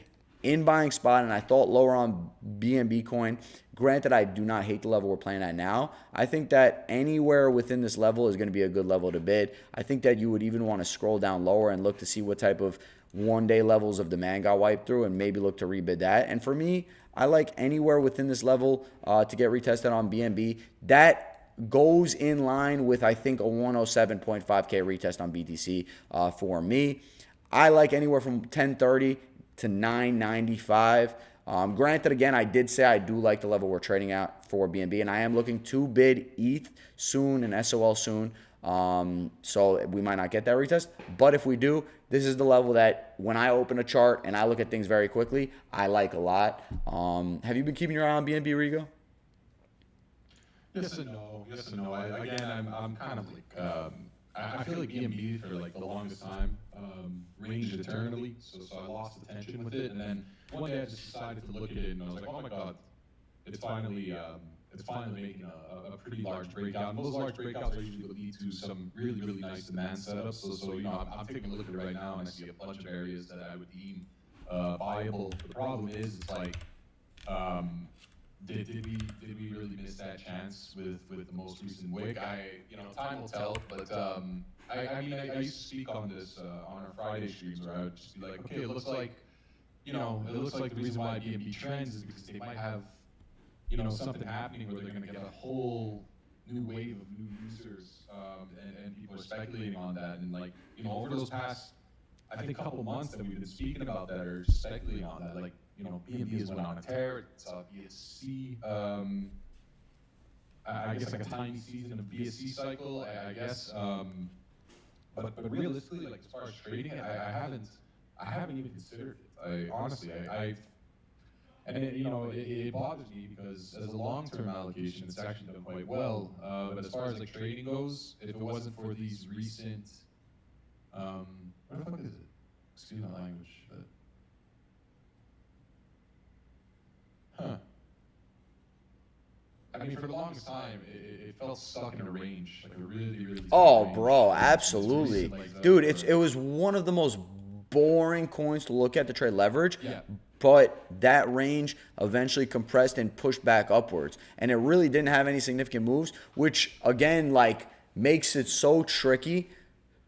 in buying spot and I thought lower on BNB coin, granted, I do not hate the level we're playing at now. I think that anywhere within this level is going to be a good level to bid. I think that you would even want to scroll down lower and look to see what type of one-day levels of demand got wiped through and maybe look to rebid that. And for me, I like anywhere within this level to get retested on BNB. That goes in line with, I think, a 107.5K retest on BTC for me. I like anywhere from 1030 to 995. Granted, again, I did say I do like the level we're trading at for BNB, and I am looking to bid ETH soon and SOL soon. So we might not get that retest, but if we do, this is the level that when I open a chart and I look at things very quickly, I like a lot. Have you been keeping your eye on BNB, Rigo? Yes and no. Yes and no. I'm kind of like, I feel like BNB for like the longest time ranged eternally, so I lost attention with it, and then one day I just decided to look at it, and I was like, oh my god, it's finally making a pretty large breakout. And those large breakouts are usually lead to some really nice demand setups. So you know, I'm taking a look at it right now, and I see a bunch of areas that I would deem viable. The problem is, it's like, did we really miss that chance with the most recent wick? Time will tell, but I used to speak on this on our Friday streams, where I would just be like, okay, it looks like the reason why BNB trends is because they might have something happening where they're going to get a whole new wave of new users, and people are speculating on that, and over those past, I think, couple months that we've been speaking about that, or speculating on that, like BNB has went on a tear. It's BSC. I guess like a tiny season of BSC cycle. I guess. But realistically, like as far as trading it, I haven't even considered it. I honestly, and it bothers me because as a long-term allocation, it's actually done quite well. But as far as like trading goes, if it wasn't for these recent, what the fuck is it? Excuse my language. Huh. I mean, for the longest time, it felt stuck in a range, like a really, really. Oh, range. bro, absolutely, dude. It was one of the most boring coins to look at to trade leverage. Yeah. But that range eventually compressed and pushed back upwards, and it really didn't have any significant moves, which again, like, makes it so tricky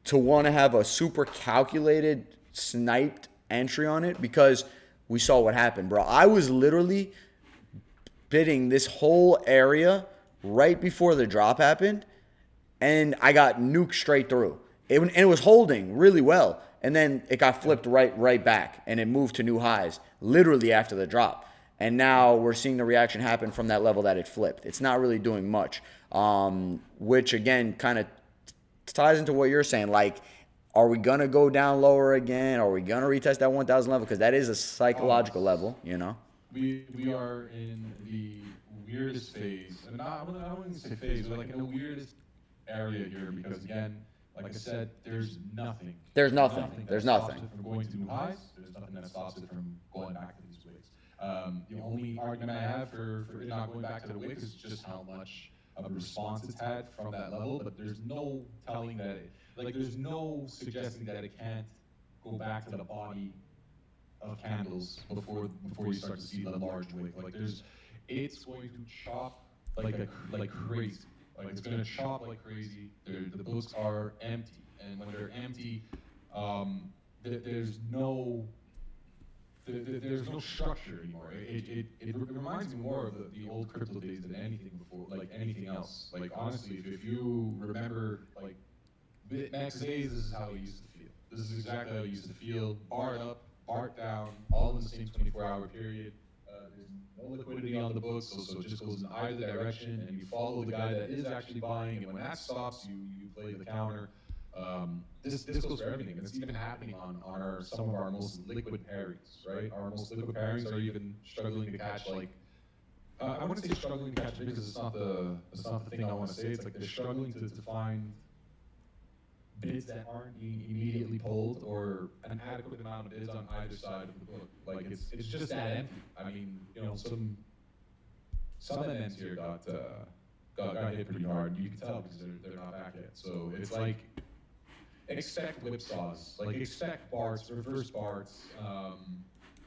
to want to have a super calculated, sniped entry on it, because we saw what happened, bro. I was literally bidding this whole area right before the drop happened, and I got nuked straight through. And it was holding really well, and then it got flipped right back, and it moved to new highs literally after the drop. And now we're seeing the reaction happen from that level that it flipped. It's not really doing much, which again kind of ties into what you're saying. Like, are we going to go down lower again? Are we going to retest that 1,000 level? Because that is a psychological level, We are in the weirdest phase, and I wouldn't say phase, but like in the weirdest area here, because again, like I said, there's nothing. There's nothing. That stops it from going to new highs. There's nothing that stops it from going back to these wicks. The only argument I have for it not going back to the wick is just how much of a response it's had from that level, but there's no telling that there's no suggesting that it can't go back to the body of candles before you start to see the large wick. It's going to chop like crazy. Like, it's going to chop like crazy. The books are empty, and when they're empty, there's no structure anymore. It reminds me more of the old crypto days than anything before, like anything else. Like, honestly, if you remember, like, BitMEX days, this is how it used to feel. This is exactly how it used to feel. Bar up, bar down, all in the same 24-hour period. There's no liquidity on the books, so it just goes in either direction, and you follow the guy that is actually buying, and when that stops, you play the counter. This goes for everything, and it's even happening on some of our most liquid pairings, right? Our most liquid pairings are even struggling to catch, like, I wouldn't say struggling to catch because it's not the thing I want to say. It's like they're struggling to find bids that aren't being immediately pulled, or an adequate amount of bids on either side of the book. Like, it's just that empty. I mean, some MNs here got hit pretty hard. You can tell because they're not back yet. So it's like, expect whipsaws, like expect barts, reverse barts,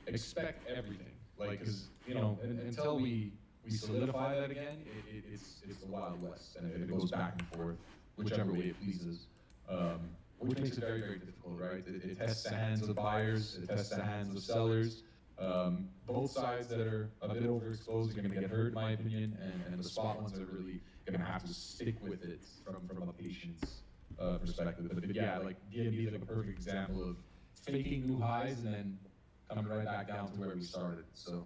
expect everything. Like, because until we solidify that again, it's the Wild West, and it goes back and forth, whichever way it pleases. Which makes it very, very difficult, right? It tests the hands of buyers, it tests the hands of sellers. Both sides that are a bit overexposed are going to get hurt, in my opinion, and the spot ones are really going to have to stick with it from a patience perspective. But yeah, like BNB is like a perfect example of faking new highs and then coming right back down to where we started. So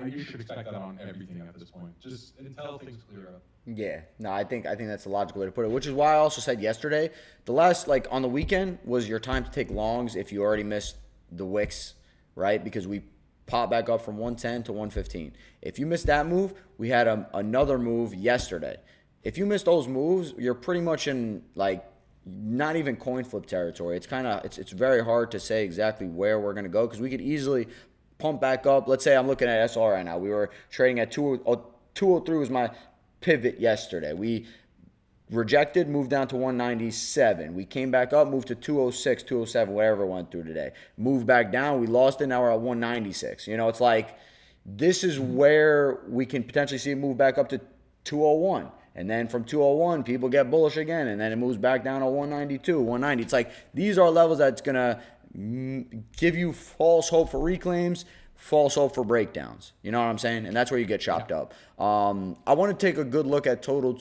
you should expect that on everything at this point, just until things clear up. Yeah, no, I think that's the logical way to put it, which is why I also said yesterday, the last, like, on the weekend was your time to take longs if you already missed the wicks, right? Because we popped back up from 110 to 115. If you missed that move, we had another move yesterday. If you missed those moves, you're pretty much in, like, not even coin flip territory. It's very hard to say exactly where we're going to go, because we could easily pump back up. Let's say I'm looking at SR right now. We were trading at 203 was my pivot yesterday. We rejected, moved down to 197. We came back up, moved to 206, 207, whatever it went through today. Moved back down, we lost it, now we're at 196. It's like, this is where we can potentially see it move back up to 201. And then from 201, people get bullish again, and then it moves back down to 192, 190. It's like, these are levels that's going to give you false hope for reclaims, false hope for breakdowns. You know what I'm saying? And that's where you get chopped up. I want to take a good look at total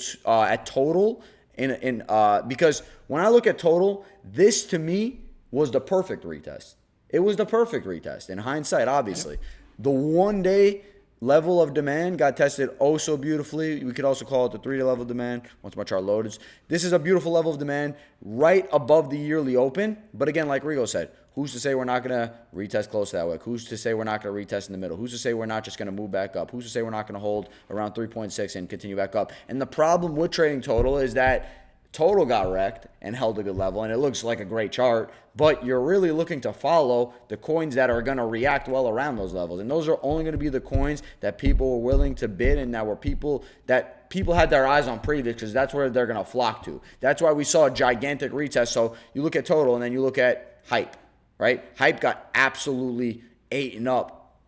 because when I look at total, this to me was the perfect retest. It was the perfect retest in hindsight, obviously. The 1 day level of demand got tested oh so beautifully. We could also call it the 3 day level of demand once my chart loads. This is a beautiful level of demand right above the yearly open. But again, like Rigo said, who's to say we're not going to retest close to that wick? Who's to say we're not going to retest in the middle? Who's to say we're not just going to move back up? Who's to say we're not going to hold around 3.6 and continue back up? And the problem with trading total is that total got wrecked and held a good level, and it looks like a great chart, but you're really looking to follow the coins that are going to react well around those levels. And those are only going to be the coins that people were willing to bid and that were people had their eyes on previous, because that's where they're going to flock to. That's why we saw a gigantic retest. So you look at total and then you look at hype, right? Hype got absolutely eaten up,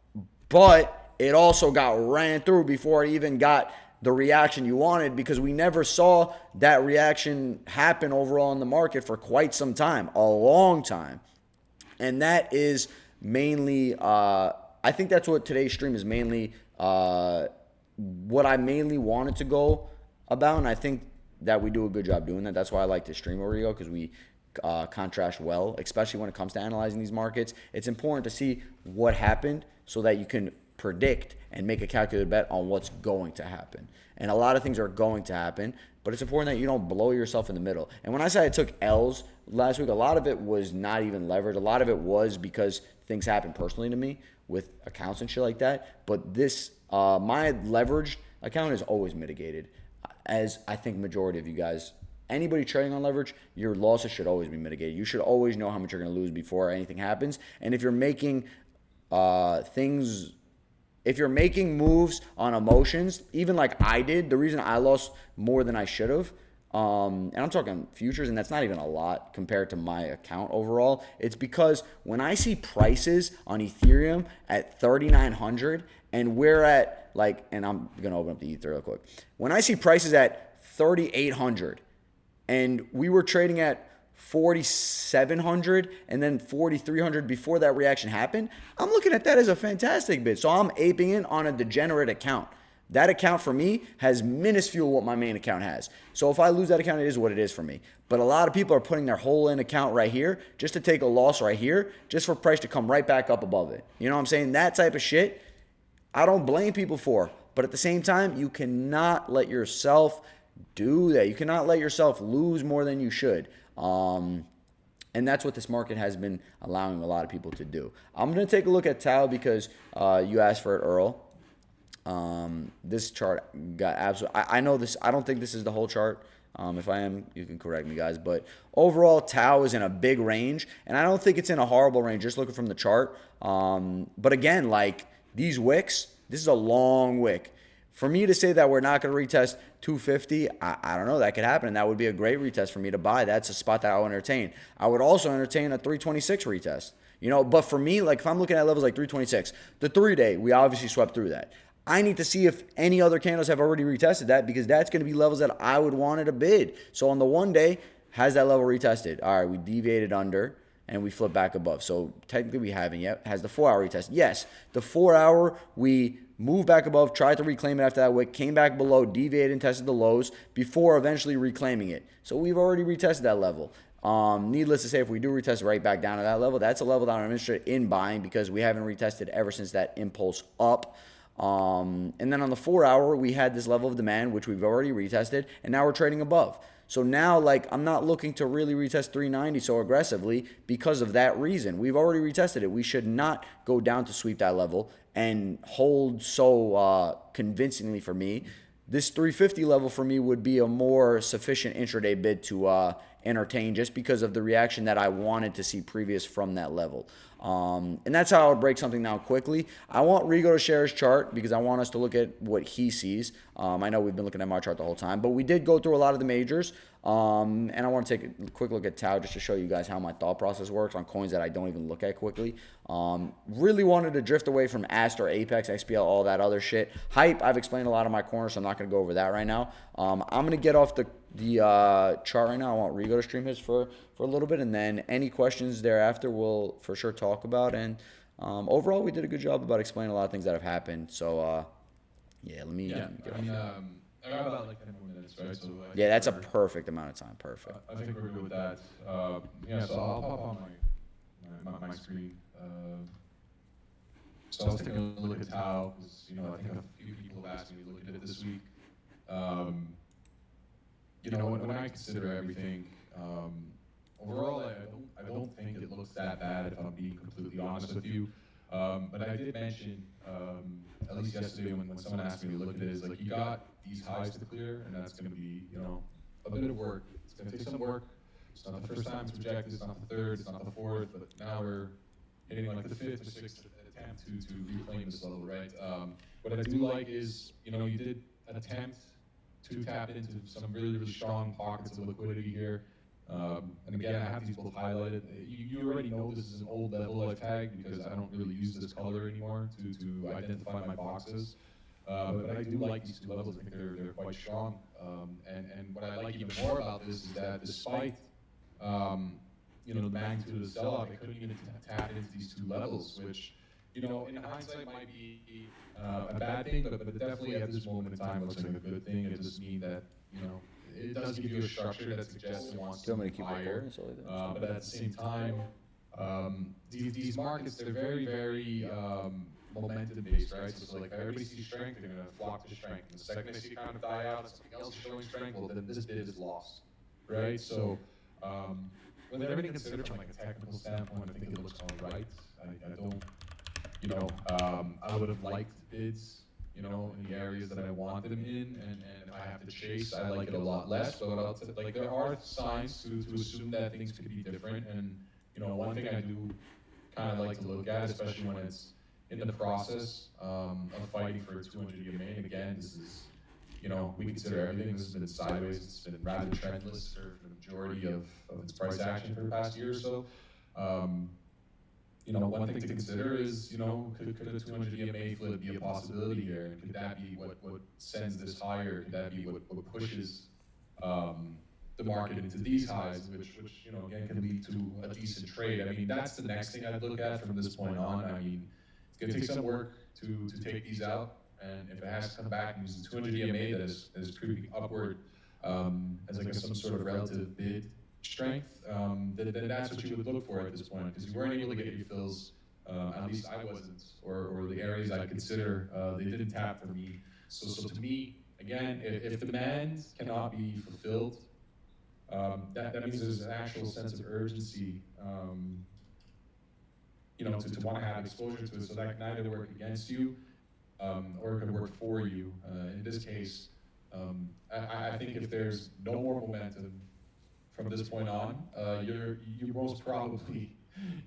but it also got ran through before it even got the reaction you wanted, because we never saw that reaction happen overall in the market for quite some time, a long time. And that is mainly, I think that's what today's stream is mainly, what I mainly wanted to go about. And I think that we do a good job doing that. That's why I like to stream Oreo, because we contrast well, especially when it comes to analyzing these markets. It's important to see what happened so that you can predict and make a calculated bet on what's going to happen. And a lot of things are going to happen, but it's important that you don't blow yourself in the middle. And when I say I took L's last week, a lot of it was not even leverage. A lot of it was because things happened personally to me with accounts and shit like that. But this, my leveraged account is always mitigated, as I think majority of you guys, anybody trading on leverage, your losses should always be mitigated. You should always know how much you're going to lose before anything happens. And if you're making if you're making moves on emotions, even like I did, the reason I lost more than I should have, and I'm talking futures, and that's not even a lot compared to my account overall, it's because when I see prices on Ethereum at 3,900 and we're at and I'm going to open up the Ether real quick. When I see prices at 3,800 and we were trading at 4,700 and then 4,300 before that reaction happened, I'm looking at that as a fantastic bid. So I'm aping in on a degenerate account. That account for me has minuscule what my main account has. So if I lose that account, it is what it is for me. But a lot of people are putting their whole in account right here just to take a loss right here, just for price to come right back up above it. You know what I'm saying? That type of shit, I don't blame people for. But at the same time, you cannot let yourself do that. You cannot let yourself lose more than you should. And that's what this market has been allowing a lot of people to do. I'm going to take a look at Tau because you asked for it, Earl. This chart got absolutely... I know this. I don't think this is the whole chart. If I am, you can correct me, guys. But overall, Tau is in a big range, and I don't think it's in a horrible range, just looking from the chart. But again, these wicks, this is a long wick. For me to say that we're not going to retest 250, I don't know. That could happen, and that would be a great retest for me to buy. That's a spot that I would entertain. I would also entertain a 326 retest. But for me, if I'm looking at levels like 326, the 3-day, we obviously swept through that. I need to see if any other candles have already retested that, because that's going to be levels that I would want at a bid. So on the 1 day, has that level retested? All right, we deviated under, and we flipped back above. So technically we haven't yet. Has the 4-hour retest? Yes. The 4-hour, we moved back above, tried to reclaim it after that wick, came back below, deviated and tested the lows before eventually reclaiming it. So we've already retested that level. Needless to say, if we do retest right back down to that level, that's a level that I'm interested in buying, because we haven't retested ever since that impulse up. And then on the 4-hour, we had this level of demand, which we've already retested, and now we're trading above. So now, I'm not looking to really retest 390 so aggressively because of that reason. We've already retested it. We should not go down to sweep that level and hold so convincingly for me. This 350 level for me would be a more sufficient intraday bid to entertain, just because of the reaction that I wanted to see previous from that level. And that's how I would break something down quickly. I want Rigo to share his chart because I want us to look at what he sees. I know we've been looking at my chart the whole time, but we did go through a lot of the majors. And I want to take a quick look at Tau just to show you guys how my thought process works on coins that I don't even look at quickly. Really wanted to drift away from Aster, Apex, XPL, all that other shit. Hype, I've explained a lot of my corners, so I'm not going to go over that right now. I'm going to get off the chart right now. I want Rigo to stream his for a little bit, and then any questions thereafter we'll for sure talk about. And overall, we did a good job about explaining a lot of things that have happened. So let me get off. I got about 10 more minutes, right? So yeah, that's a perfect amount of time. Perfect. I think we're good with that. So I'll pop on my screen So I was taking a look at Tau because I think a few people have asked me to look at it this week. When I consider everything, overall, I don't think it looks that bad if I'm being completely honest with you. But I did mention, at least yesterday when someone asked me to look at it, is like you got these highs to clear, and that's going to be a bit of work. It's going to take some work. It's not the first time it's rejected. It's not the third. It's not the fourth. But now we're hitting like the fifth or sixth attempt to reclaim this level, right? What I do like is you did attempt to tap into some really, really strong pockets of liquidity here. And again, I have these both highlighted. You already know this is an old level I've tagged because I don't really use this color anymore to identify my boxes. But I do like these two levels. I think they're quite strong. And what I like even more about this is that despite the magnitude of the sell-off, I couldn't even tap into these two levels, which in hindsight might be a bad thing, but definitely at this moment in time looks like a good thing. It just means that it does give you a structure that suggests it wants to move higher. But at the same time, these markets, they're very, very momentum based, right? So it's like if everybody sees strength, they're going to flock to strength. And the second they see kind of die out, something else is showing strength, well, then this bid is lost, right? So with everything considered from like a technical standpoint, I think it looks all right. I don't. I would have liked bids, in the areas that I wanted them in, and if I have to chase, I like it a lot less. But there are signs to assume that things could be different. And one thing I do kind of like to look at, especially when it's in the process of fighting for 200 EMA. And again, this is, we consider everything. This has been sideways. It's been rather trendless for the majority of its price action for the past year or so. One thing to consider is, could a 200 EMA flip be a possibility here? And could that be what sends this higher? Could that be what pushes the market into these highs, which again, can lead to a decent trade? I mean, that's the next thing I'd look at from this point on. I mean, it's going to take some work to take these out. And if it has to come back and use the 200 EMA that is creeping upward as like some sort of relative bid strength, then that's what you would look for at this point, because you weren't able to get your fills, at least I wasn't, or the areas I consider, they didn't tap for me. So to me, again, if demand cannot be fulfilled, that means there's an actual sense of urgency, to want to have exposure to it, so that can either work against you, or it could work for you. In this case, I think if there's no more momentum from this point on, you most probably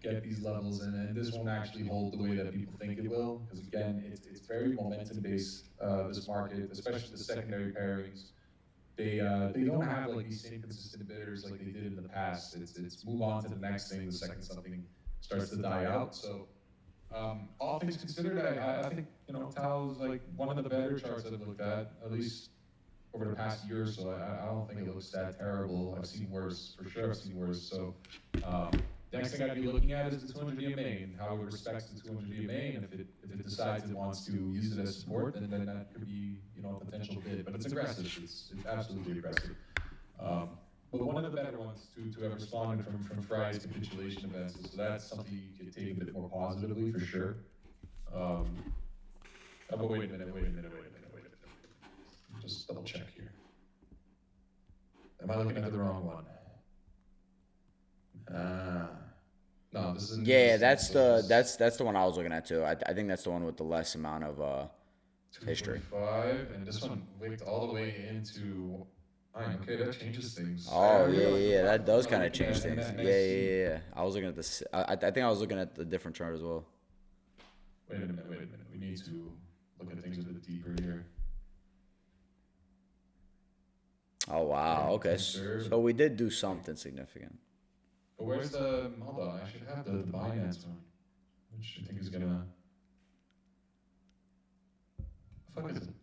get these levels, and this won't actually hold the way that people think it will, because again, it's very momentum based. This market, especially the secondary pairings, they don't have like these same consistent bidders like they did in the past. It's move on to the next thing the second something starts to die out. So all things considered, I think Tau is like one of the better charts I've looked at least over the past year or so. I don't think it looks that terrible. I've seen worse, for sure. I've seen worse. So next thing I'd be looking at is the 200 EMA and how it respects the 200 EMA, and if it decides it wants to use it as support, then that could be a potential bid. But it's aggressive. It's absolutely aggressive. But one of the better ones to have responded from Friday's capitulation events. So that's something you can take a bit more positively, for sure. But wait a minute. Just double check here. Am I looking at the wrong one? No, this is. Yeah, that's the one I was looking at too. I think that's the one with the less amount of history. 225, and this one wicked all the way into. Okay, that changes things. Oh yeah, that does kind of change things. Yeah. I was looking at this. I think I was looking at the different chart as well. Wait a minute. We need to look at things a bit deeper here. Oh wow. Okay, so we did do something significant. But where's the? Hold on, I should have the Binance one, which I think is gonna. What the fuck is it?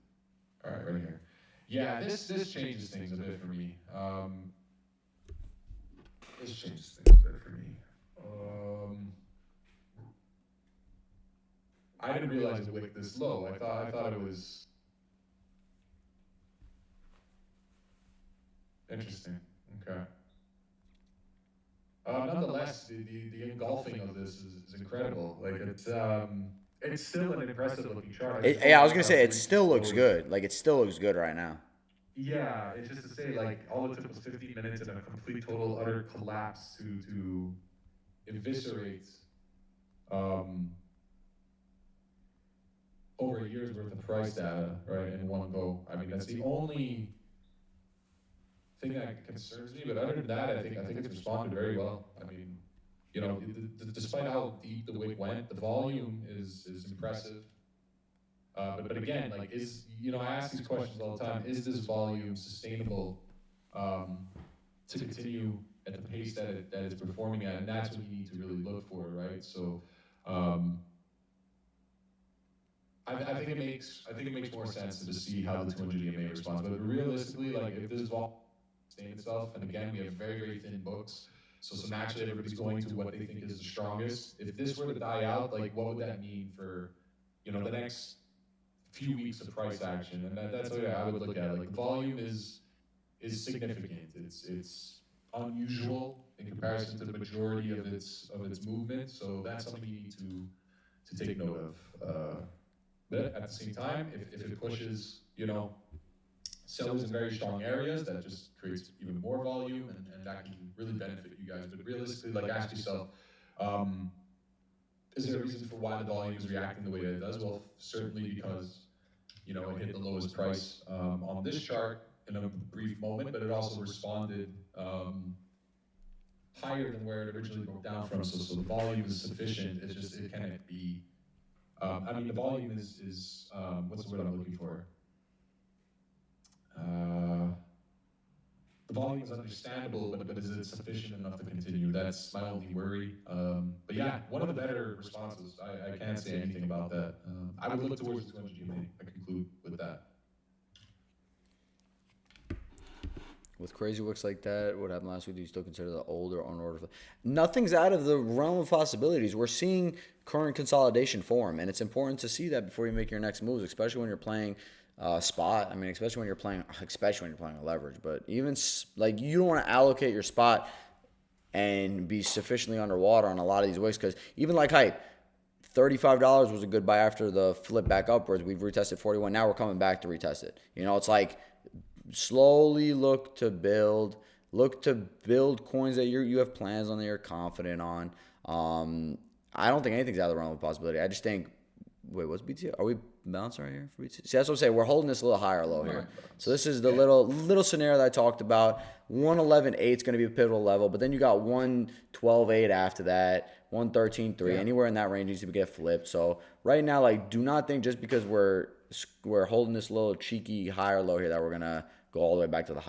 All right, right here. Yeah, this changes things a bit for me. This changes things a bit for me. I didn't realize it wicked this low. I thought it was interesting. Okay. Nonetheless, the engulfing of this is incredible. Like it's still an impressive looking chart. I just don't Yeah, I was like gonna how say it's it reached still its looks lowest. good. Like it still looks good right now. Yeah, it's just to say, like, all it took was 15 minutes and a complete, total, utter collapse to eviscerate um, over a year's worth of price data, right, in one go. I mean, that's the only thing that concerns me. But other than that, I think it's responded very well. I mean, despite how deep the wick went, the volume is impressive. But again, like, I ask these questions all the time. Is this volume sustainable um, to continue at the pace that it's performing at? And that's what you need to really look for, right? So, um, I think it makes more sense to just see how the 200 EMA responds. But realistically, like, if this volume sustain itself, and again, we have very, very thin books, so naturally everybody's going to what they think is the strongest. If this were to die out, like, what would that mean for the next few weeks of price action? And that's what I would look at. Like, the volume is significant. It's unusual in comparison to the majority of its movement. So that's something you need to take note of. But at the same time, if it pushes, sellers in very strong areas, that just creates even more volume, and that can really benefit you guys. But realistically, like, ask yourself, um, is there a reason for why the volume is reacting the way that it does? Well, certainly because it hit the lowest price on this chart in a brief moment, but it also responded higher than where it originally broke down from. So the volume is sufficient. It's just, it cannot be. I mean, the volume is what's the word I'm looking for? The volume is understandable, but is it sufficient enough to continue? That's my only worry. But yeah, one of the better responses. I can't say anything about that. I would look towards the 200 GMA. I conclude with that. With crazy wicks like that, what happened last week? Do you still consider the older unordered? Nothing's out of the realm of possibilities. We're seeing current consolidation form, and it's important to see that before you make your next moves, especially when you're playing spot. I mean, especially when you're playing a leverage. But even like, you don't want to allocate your spot and be sufficiently underwater on a lot of these wicks, because even like hype, $35 was a good buy after the flip back upwards. We've retested 41. Now we're coming back to retest it. It's like, slowly look to build coins that you have plans on, that you're confident on. I don't think anything's out of the realm of possibility. I just think, wait, what's BTC? Are we bouncing right here for BTC? See, that's what I'm saying. We're holding this a little higher low here. So this is the little scenario that I talked about. 111.8 is going to be a pivotal level, but then you got 112.8 after that, 113.3. Anywhere in that range needs to get flipped. So right now, like, do not think just because we're holding this little cheeky higher low here that we're gonna go all the way back to the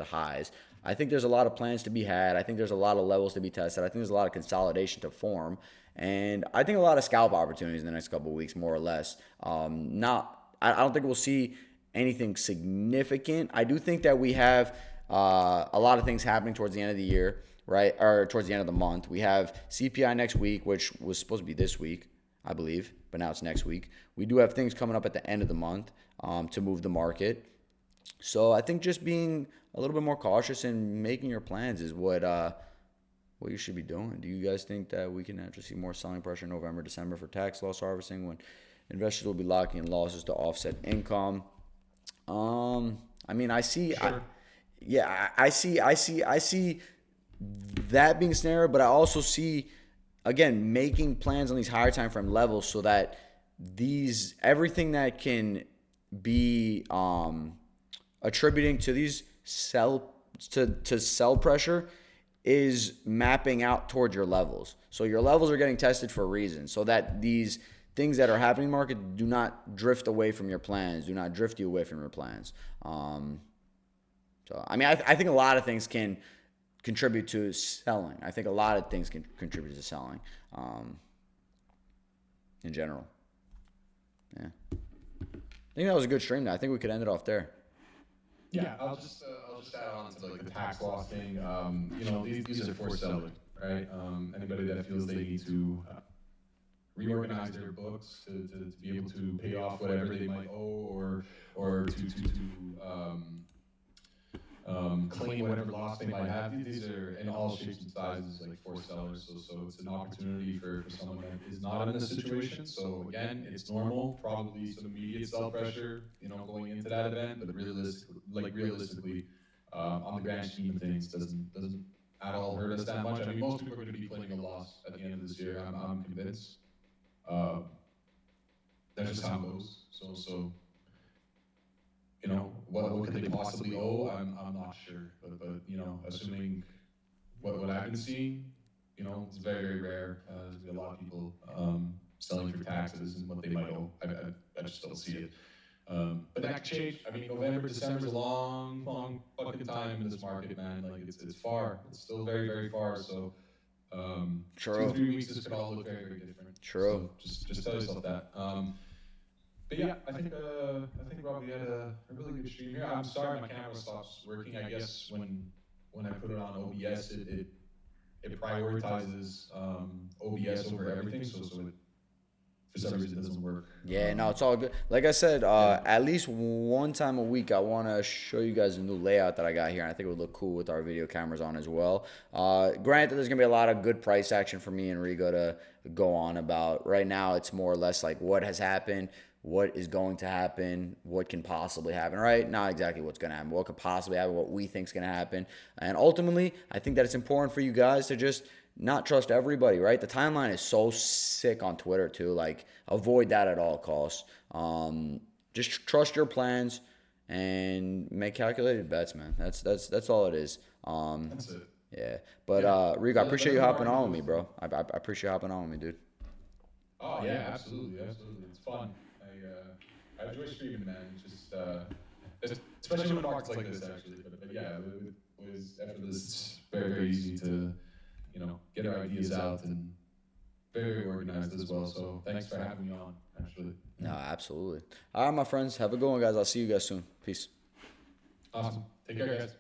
highs. I think there's a lot of plans to be had. I think there's a lot of levels to be tested. I think there's a lot of consolidation to form, and I think a lot of scalp opportunities in the next couple of weeks, more or less. I don't think we'll see anything significant. I do think that we have a lot of things happening towards the end of the year, right? Or towards the end of the month. We have CPI next week, which was supposed to be this week, I believe, but now it's next week. We do have things coming up at the end of the month to move the market. So I think just being a little bit more cautious and making your plans is what you should be doing. Do you guys think that we can actually see more selling pressure in November, December for tax loss harvesting, when investors will be locking in losses to offset income? I mean, I see, Sure. I see that being a scenario, but I also see, again, making plans on these higher time frame levels so that everything that can be attributing to these sell pressure is mapping out towards your levels. So your levels are getting tested for a reason, so that these things that are happening in the market do not drift away from your plans, do not drift you away from your plans. So I mean, I think a lot of things can contribute to selling. I think a lot of things can contribute to selling in general. Yeah. I think that was a good stream. I think we could end it off there. Yeah, I'll just add on to, like, the tax loss thing. These are for sellers, right? Anybody that feels they need to reorganize their books to be able to pay off whatever they might owe, or to claim whatever loss they might have. These are in all shapes and sizes, like for sellers. So it's an opportunity for someone that is not in this situation. So again, it's normal, probably some immediate sell pressure, going into that event, but realistically, on the grand scheme of things, doesn't at all hurt us that much. I mean, most people are going to be claiming a loss at the end of this year. I'm convinced. That's just how it goes. So what could they possibly owe? I'm not sure, but assuming what I've been seeing, it's very, very rare. There's gonna be a lot of people selling for taxes and what they might owe. I just don't see it. But that could change. I mean, November, December is a long, long fucking time in this market, man. Like it's far. It's still very, very far. So True. 2-3 weeks, this could all look very, very different. True. So just tell yourself that. But yeah, I think Rob, we had a really good stream here. I'm sorry my camera stops working. I guess when I put it on OBS, it prioritizes OBS over everything. So it, for some reason, it doesn't work. Yeah, no, it's all good. Like I said, at least one time a week, I want to show you guys a new layout that I got here. And I think it would look cool with our video cameras on as well. Granted, there's going to be a lot of good price action for me and Rigo to go on about. Right now, it's more or less like what has happened, what is going to happen, what can possibly happen, right? Not exactly what's going to happen, what could possibly happen, what we think is going to happen. And ultimately, I think that it's important for you guys to just not trust everybody, right? The timeline is so sick on Twitter too. Like, avoid that at all costs. Just trust your plans and make calculated bets, man. That's all it is. That's it. Yeah. But Rigo, I appreciate you hopping on with me, bro. I appreciate you hopping on with me, dude. Oh yeah, absolutely. It's fun. I enjoy streaming, man. It's just, especially when markets like this, actually. But yeah, it was after this, it's very, very easy to, get our ideas out and very, very organized as well. So thanks for having me on, actually. No, absolutely. All right, my friends. Have a good one, guys. I'll see you guys soon. Peace. Awesome. Take care, guys.